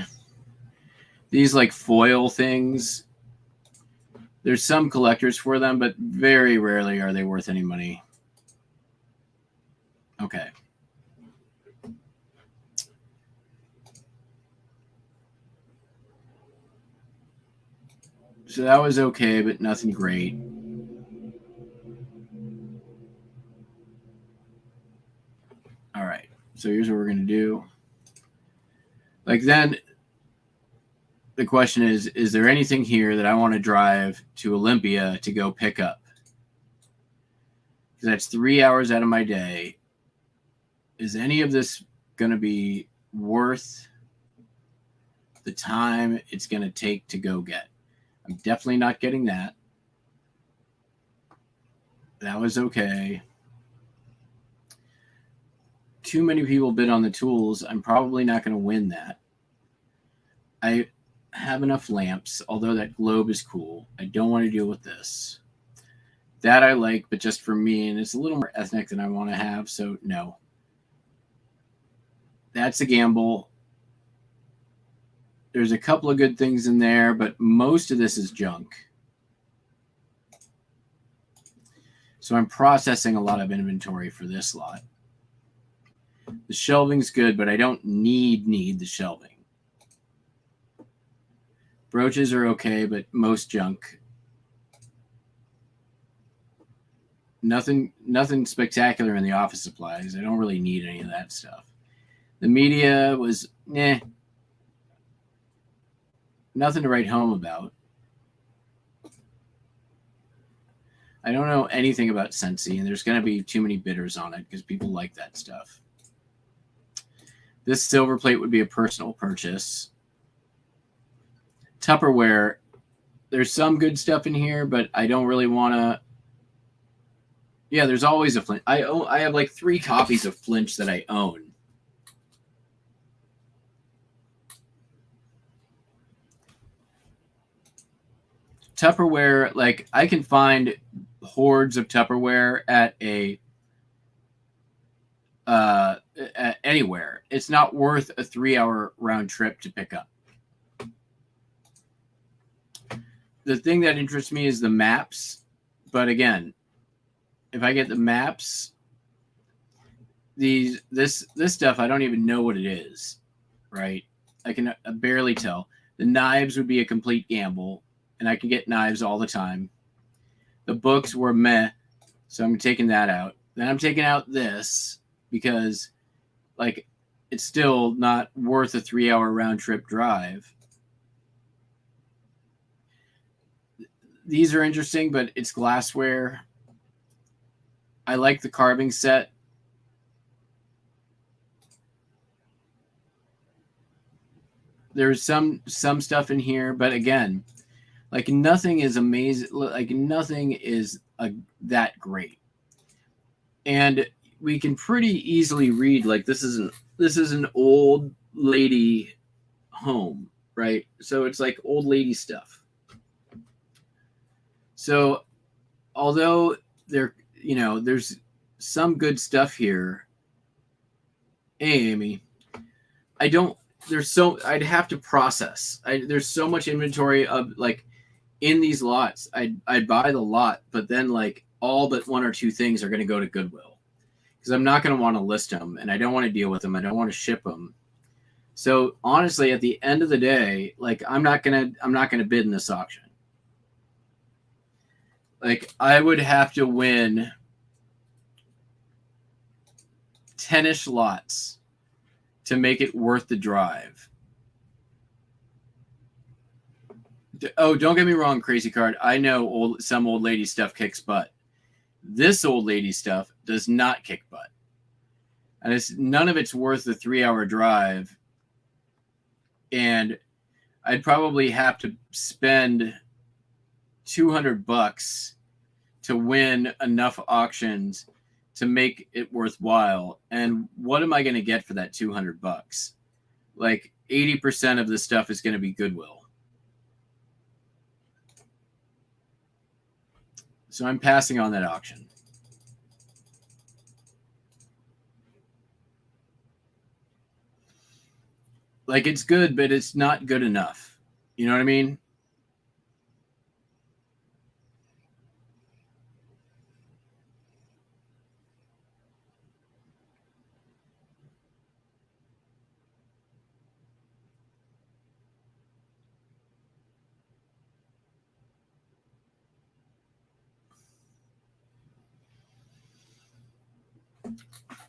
These like foil things, there's some collectors for them, but very rarely are they worth any money. Okay. So that was okay, but nothing great. All right. So here's what we're going to do. Like then the question is there anything here that I want to drive to Olympia to go pick up? Because that's 3 hours out of my day. Is any of this going to be worth the time it's going to take to go get? I'm definitely not getting that. That was okay. Too many people bid on the tools. I'm probably not going to win that. I have enough lamps, although that globe is cool. I don't want to deal with this. That I like, but just for me, and it's a little more ethnic than I want to have, so no. That's a gamble. There's a couple of good things in there, but most of this is junk. So I'm processing a lot of inventory for this lot. The shelving's good, but I don't need the shelving. Brooches are okay, but most junk. Nothing spectacular in the office supplies. I don't really need any of that stuff. The media was nothing to write home about. I don't know anything about Scentsy, and there's going to be too many bidders on it because people like that stuff. This silver plate would be a personal purchase. Tupperware, there's some good stuff in here, but I don't really want to. Yeah, there's always a flinch. I have like 3 copies of Flinch that I own. Tupperware, like I can find hordes of Tupperware at anywhere. It's not worth a 3-hour round trip to pick up. The thing that interests me is the maps, but again, if I get the maps, this stuff I don't even know what it is, right? I can barely tell. The knives would be a complete gamble, and I can get knives all the time. The books were meh, so I'm taking that out. Then I'm taking out this because, like, it's still not worth a 3-hour round trip drive. These are interesting, but it's glassware. I like the carving set. There's some stuff in here, but again, like nothing is amazing. Like nothing is that great. And we can pretty easily read like this is an old lady home, right? So it's like old lady stuff. So although there's some good stuff here. Hey, Amy, I'd have to process. There's so much inventory of like in these lots. I'd buy the lot, but then like all but one or two things are going to go to Goodwill because I'm not going to want to list them and I don't want to deal with them. I don't want to ship them. So honestly, at the end of the day, like I'm not gonna bid in this auction. Like I would have to win 10-ish lots to make it worth the drive. Oh, don't get me wrong, Crazy Card. I know some old lady stuff kicks butt. This old lady stuff does not kick butt. And none of it's worth the 3-hour drive. And I'd probably have to spend $200 to win enough auctions to make it worthwhile. And what am I going to get for that $200? Like 80% of the stuff is going to be Goodwill. So I'm passing on that auction. Like it's good, but it's not good enough. You know what I mean?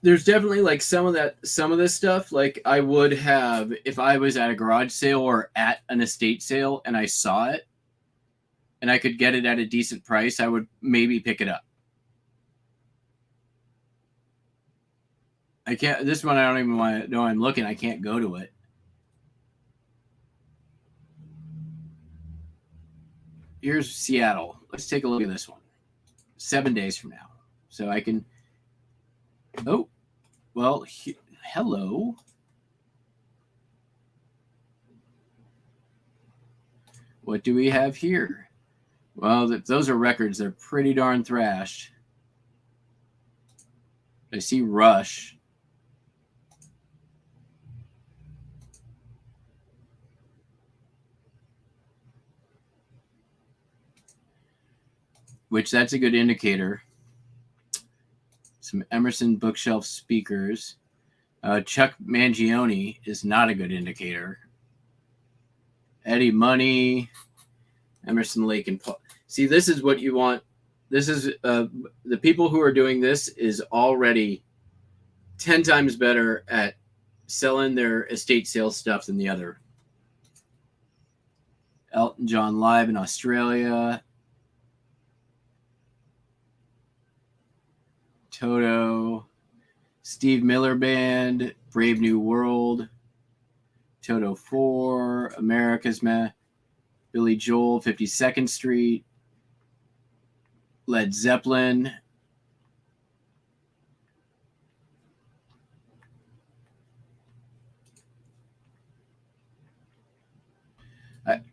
There's definitely like some of this stuff like I would have if I was at a garage sale or at an estate sale and I saw it and I could get it at a decent price, I would maybe pick it up. I can't, this one I don't even want to know I'm looking. I can't go to it. Here's Seattle. Let's take a look at this one. 7 days from now. So I can, oh, well, hello. What do we have here? Well, if those are records, they're pretty darn thrashed. I see Rush. Which that's a good indicator. Some Emerson bookshelf speakers. Chuck Mangione is not a good indicator. Eddie Money, Emerson Lake and Paul. See, this is what you want. This is the people who are doing this is already 10 times better at selling their estate sales stuff than the other. Elton John live in Australia. Toto, Steve Miller Band, Brave New World, Toto 4, America's Man, Billy Joel, 52nd Street, Led Zeppelin.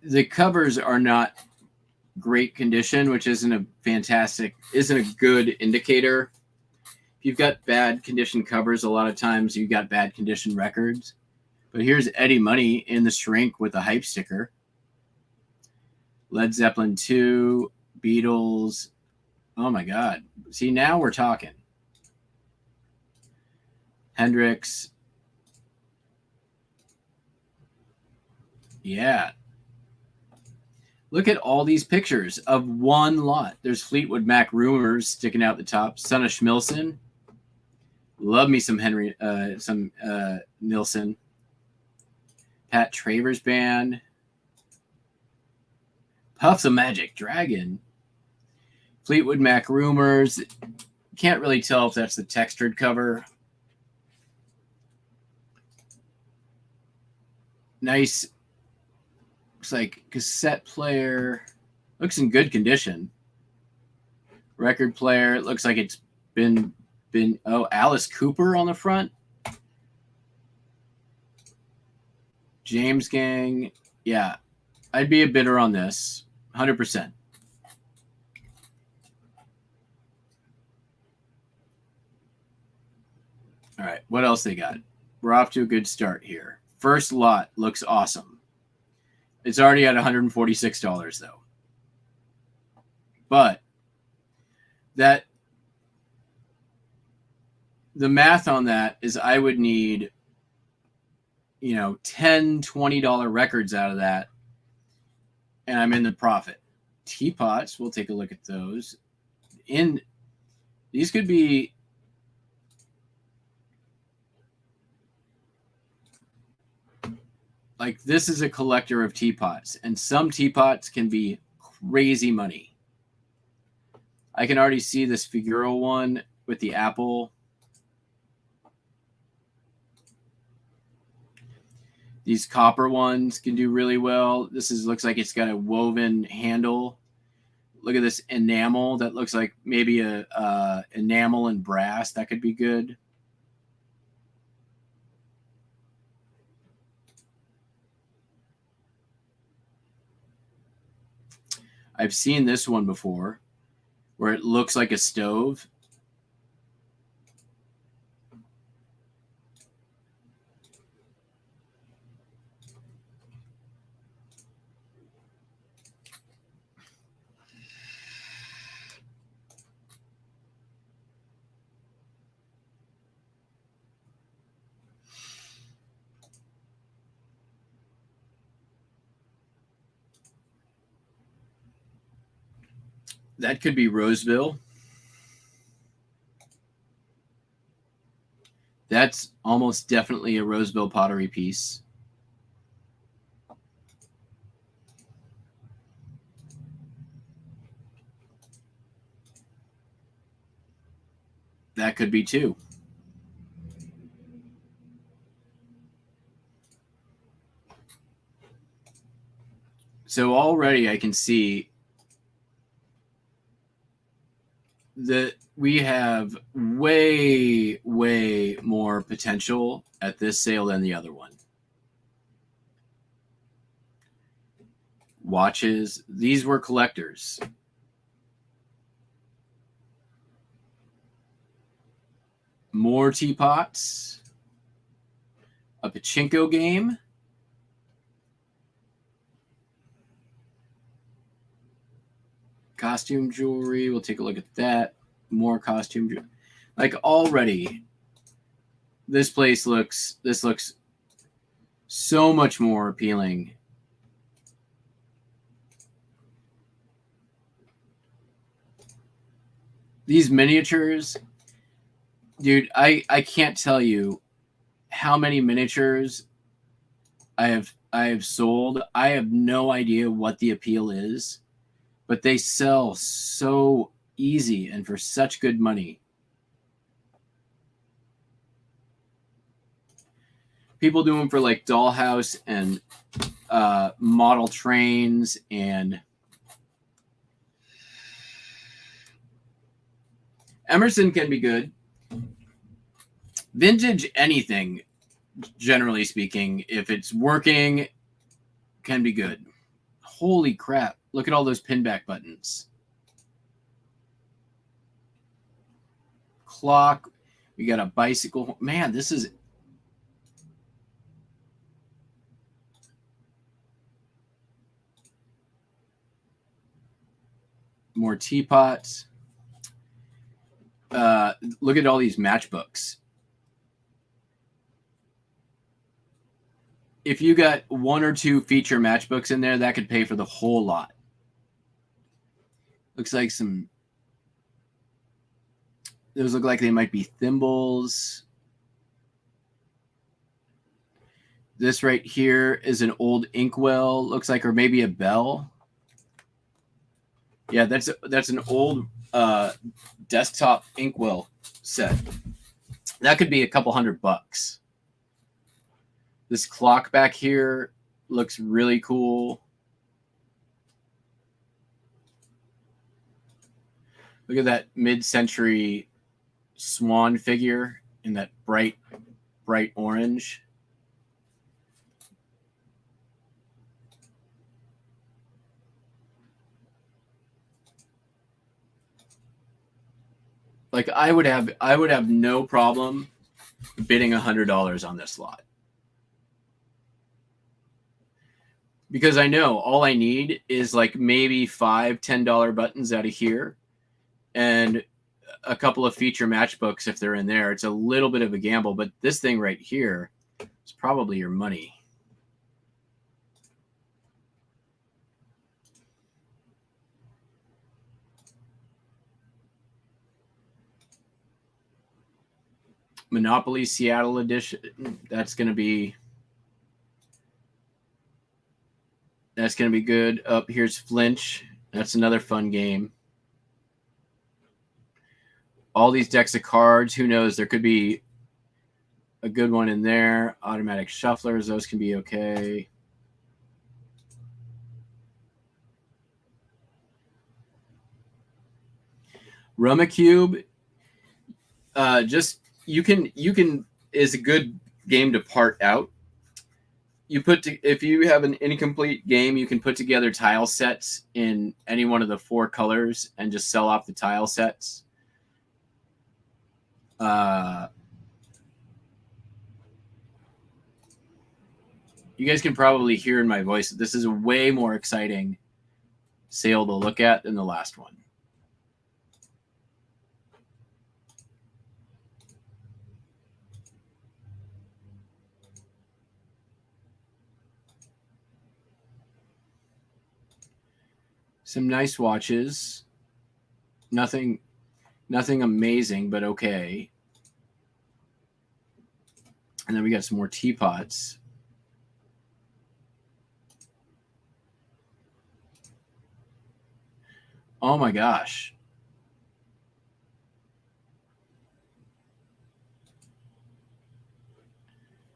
The covers are not great condition, which isn't a good indicator. If you've got bad condition covers, a lot of times you've got bad condition records. But here's Eddie Money in the shrink with a hype sticker. Led Zeppelin 2, Beatles. Oh my God. See, now we're talking. Hendrix. Yeah. Look at all these pictures of one lot. There's Fleetwood Mac Rumors sticking out the top. Son of Schmilson. Love me some Nilsson. Pat Travers Band. Puffs of Magic Dragon. Fleetwood Mac Rumors. Can't really tell if that's the textured cover. Nice. Looks like cassette player. Looks in good condition. Record player. It looks like it's been Alice Cooper on the front. James Gang. Yeah. I'd be a bidder on this. 100%. All right, what else they got? We're off to a good start here. First lot looks awesome. It's already at $146 though. But that the math on that is I would need, $10, $20 records out of that, and I'm in the profit. Teapots, we'll take a look at those. These could be like, this is a collector of teapots, and some teapots can be crazy money. I can already see this Figuro one with the apple. These copper ones can do really well. This looks like it's got a woven handle. Look at this enamel that looks like maybe a enamel and brass. That could be good. I've seen this one before where it looks like a stove. That could be Roseville. That's almost definitely a Roseville pottery piece. That could be too. So already I can see that we have way, way more potential at this sale than the other one. Watches. These were collectors. More teapots. A pachinko game. Costume jewelry. We'll take a look at that. More costume jewelry. Like, already, this looks so much more appealing. These miniatures, dude, I can't tell you how many miniatures I have sold. I have no idea what the appeal is, but they sell so easy and for such good money. People do them for like dollhouse and model trains, and Emerson can be good. Vintage anything, generally speaking, if it's working, can be good. Holy crap. Look at all those pinback buttons. Clock. We got a bicycle. Man, this is... More teapots. Look at all these matchbooks. If you got one or two feature matchbooks in there, that could pay for the whole lot. Looks like some... Those look like they might be thimbles. This right here is an old inkwell, looks like, or maybe a bell. Yeah, that's an old desktop inkwell set. That could be a couple $100. This clock back here looks really cool. Look at that mid-century swan figure in that bright orange. Like, I would have no problem bidding $100 on this lot. Because I know all I need is like maybe $5-10 buttons out of here and a couple of feature matchbooks if they're in there. It's a little bit of a gamble, but this thing right here is probably your money. Monopoly Seattle edition. That's going to be good. Up here's Flinch. That's another fun game. All these decks of cards. Who knows? There could be a good one in there. Automatic shufflers. Those can be okay. Rummacube. Just you can is a good game to part out. If you have an incomplete game, you can put together tile sets in any one of the 4 colors and just sell off the tile sets. You guys can probably hear in my voice that this is a way more exciting sale to look at than the last one. Some nice watches. Nothing amazing, but okay. And then we got some more teapots. Oh my gosh.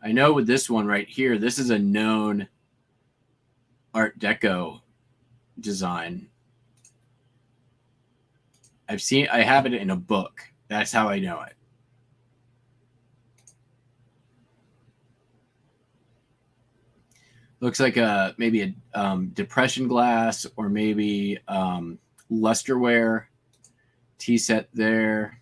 I know with this one right here, this is a known Art Deco design. I have it in a book. That's how I know it. Looks like maybe a depression glass or maybe lusterware tea set there.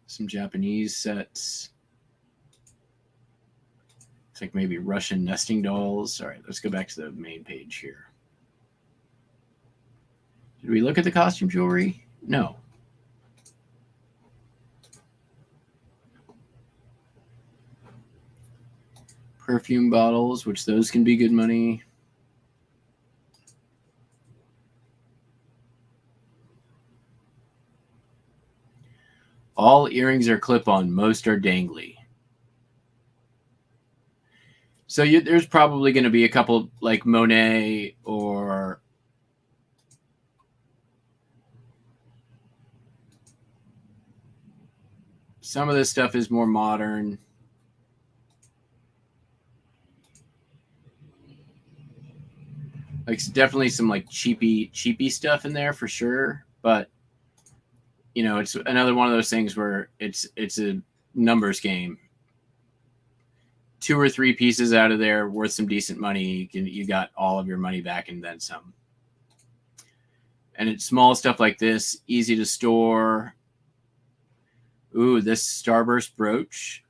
Some Japanese sets. It's like maybe Russian nesting dolls. All right, let's go back to the main page here. Did we look at the costume jewelry? No. Perfume bottles, which those can be good money. All earrings are clip-on. Most are dangly. So there's probably going to be a couple like Monet or some of this stuff is more modern. Like definitely some like cheapy stuff in there for sure, but you know, it's another one of those things where it's a numbers game. 2 or 3 pieces out of there worth some decent money, you got all of your money back and then some. And it's small stuff like this, easy to store. Ooh, this Starburst brooch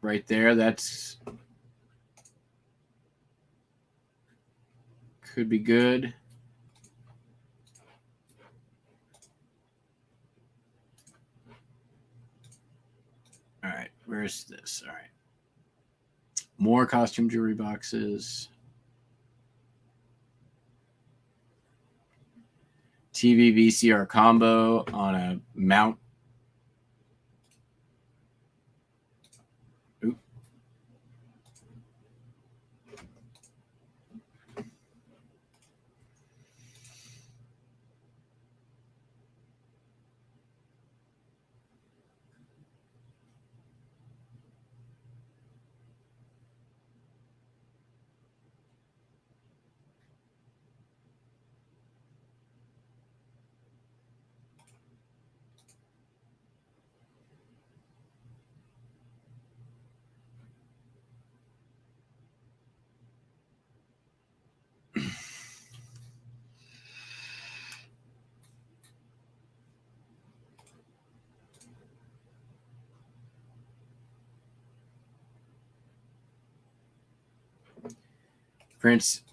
right there, that's could be good. All right, where's this? All right. More costume jewelry boxes. TV VCR combo on a mount. Oop.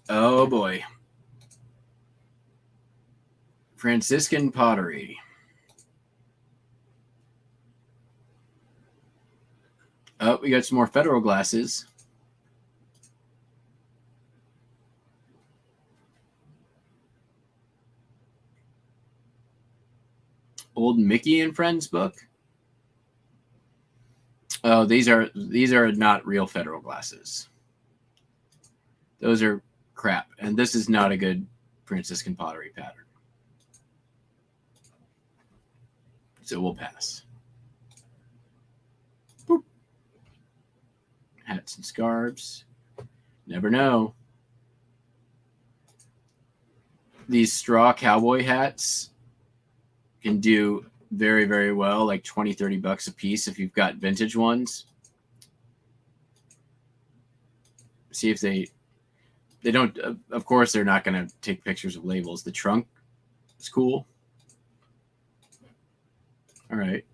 Oh boy. Franciscan pottery. Oh, we got some more federal glasses. Old Mickey and Friends book. Oh, these are not real federal glasses. Those are crap, and this is not a good Franciscan pottery pattern. So we'll pass. Boop. Hats and scarves. Never know. These straw cowboy hats can do very, very well, like 20, 30 bucks a piece if you've got vintage ones. See if they don't, of course, they're not going to take pictures of labels. The trunk is cool. All right.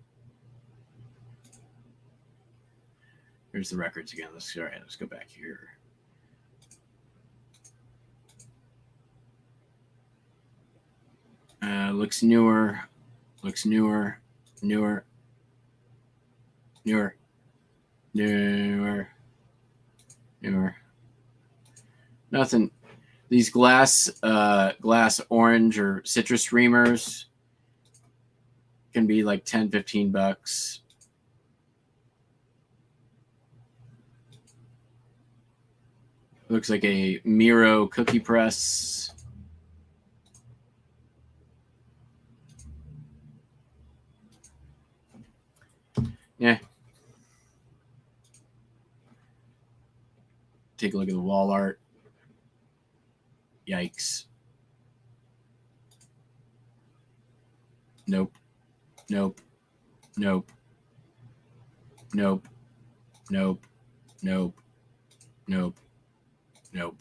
Here's the records again. Let's go back here. Looks newer. Nothing. These glass orange or citrus streamers can be like 10, 15 bucks. Looks like a Miro cookie press. Yeah. Take a look at the wall art. Yikes. Nope. Nope. Nope. Nope. Nope. Nope. Nope. Nope.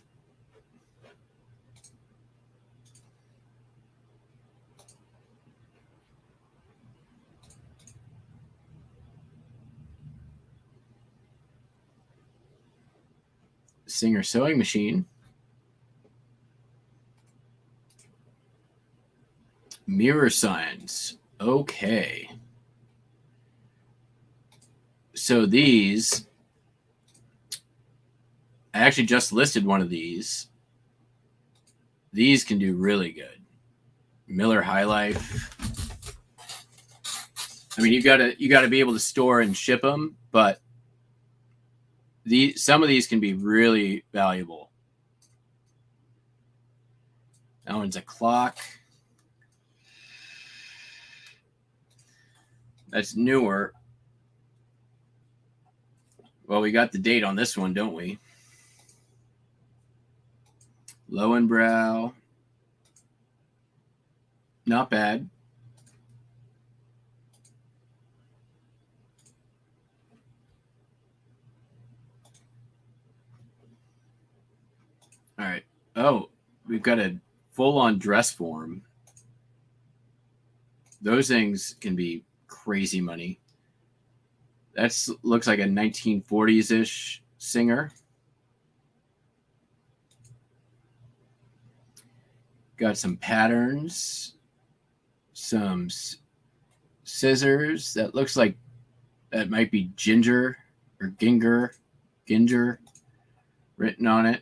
Singer sewing machine. Mirror signs. Okay. So these, I actually just listed one of these. These can do really good. Miller High Life. I mean, you gotta be able to store and ship them, but some of these can be really valuable. That one's a clock. That's newer. Well, we got the date on this one, don't we? Lowenbrow. Not bad. All right. Oh, we've got a full-on dress form. Those things can be crazy money. That looks like a 1940s-ish singer. Got some patterns, some scissors. That looks like that might be ginger or ginger written on it.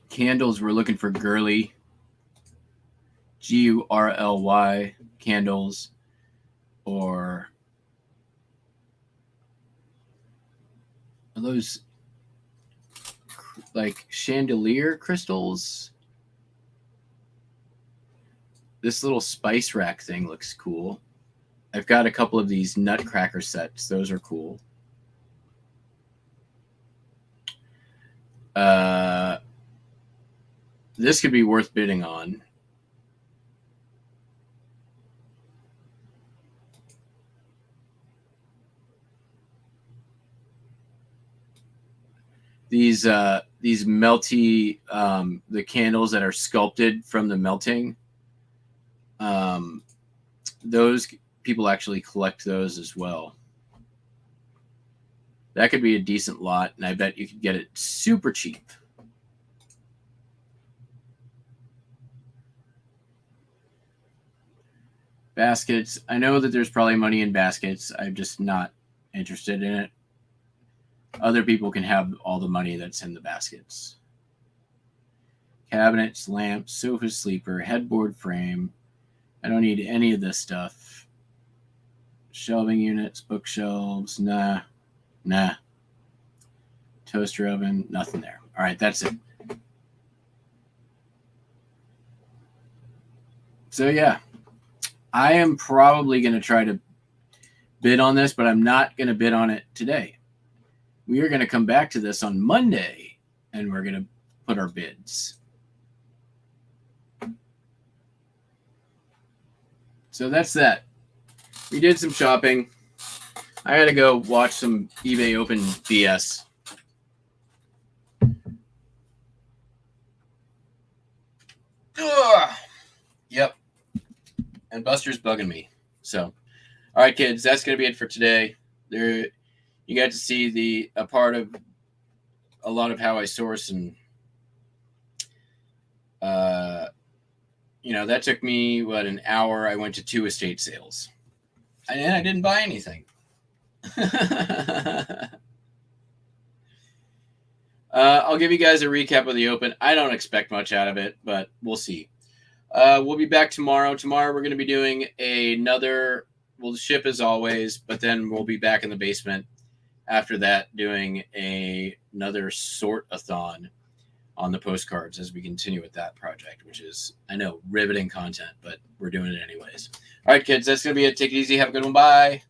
Candles, we're looking for girly. Gurly candles, or Are those like chandelier crystals? This little spice rack thing looks cool. I've got a couple of these nutcracker sets. Those are cool. This could be worth bidding on. These melty the candles that are sculpted from the melting. Those people actually collect those as well. That could be a decent lot, and I bet you could get it super cheap. Baskets. I know that there's probably money in baskets. I'm just not interested in it. Other people can have all the money that's in the baskets. Cabinets, lamps, sofa sleeper, headboard frame. I don't need any of this stuff. Shelving units, bookshelves, nah. Toaster oven, nothing there. All right, that's it. So yeah, I am probably going to try to bid on this, but I'm not going to bid on it today. We are going to come back to this on Monday, and we're going to put our bids. So that's that. We did some shopping. I got to go watch some eBay Open BS. Ugh. Yep. And Buster's bugging me. So, all right, kids, that's going to be it for today. You got to see a part of a lot of how I source, and that took me an hour. I went to 2 estate sales, and I didn't buy anything. I'll give you guys a recap of the Open. I don't expect much out of it, but we'll see. We'll be back tomorrow. Tomorrow we're going to be doing we'll ship as always, but then we'll be back in the basement after that doing another sort-a-thon on the postcards as we continue with that project, which is, I know, riveting content, but we're doing it anyways. All right, kids, that's going to be it. Take it easy. Have a good one. Bye.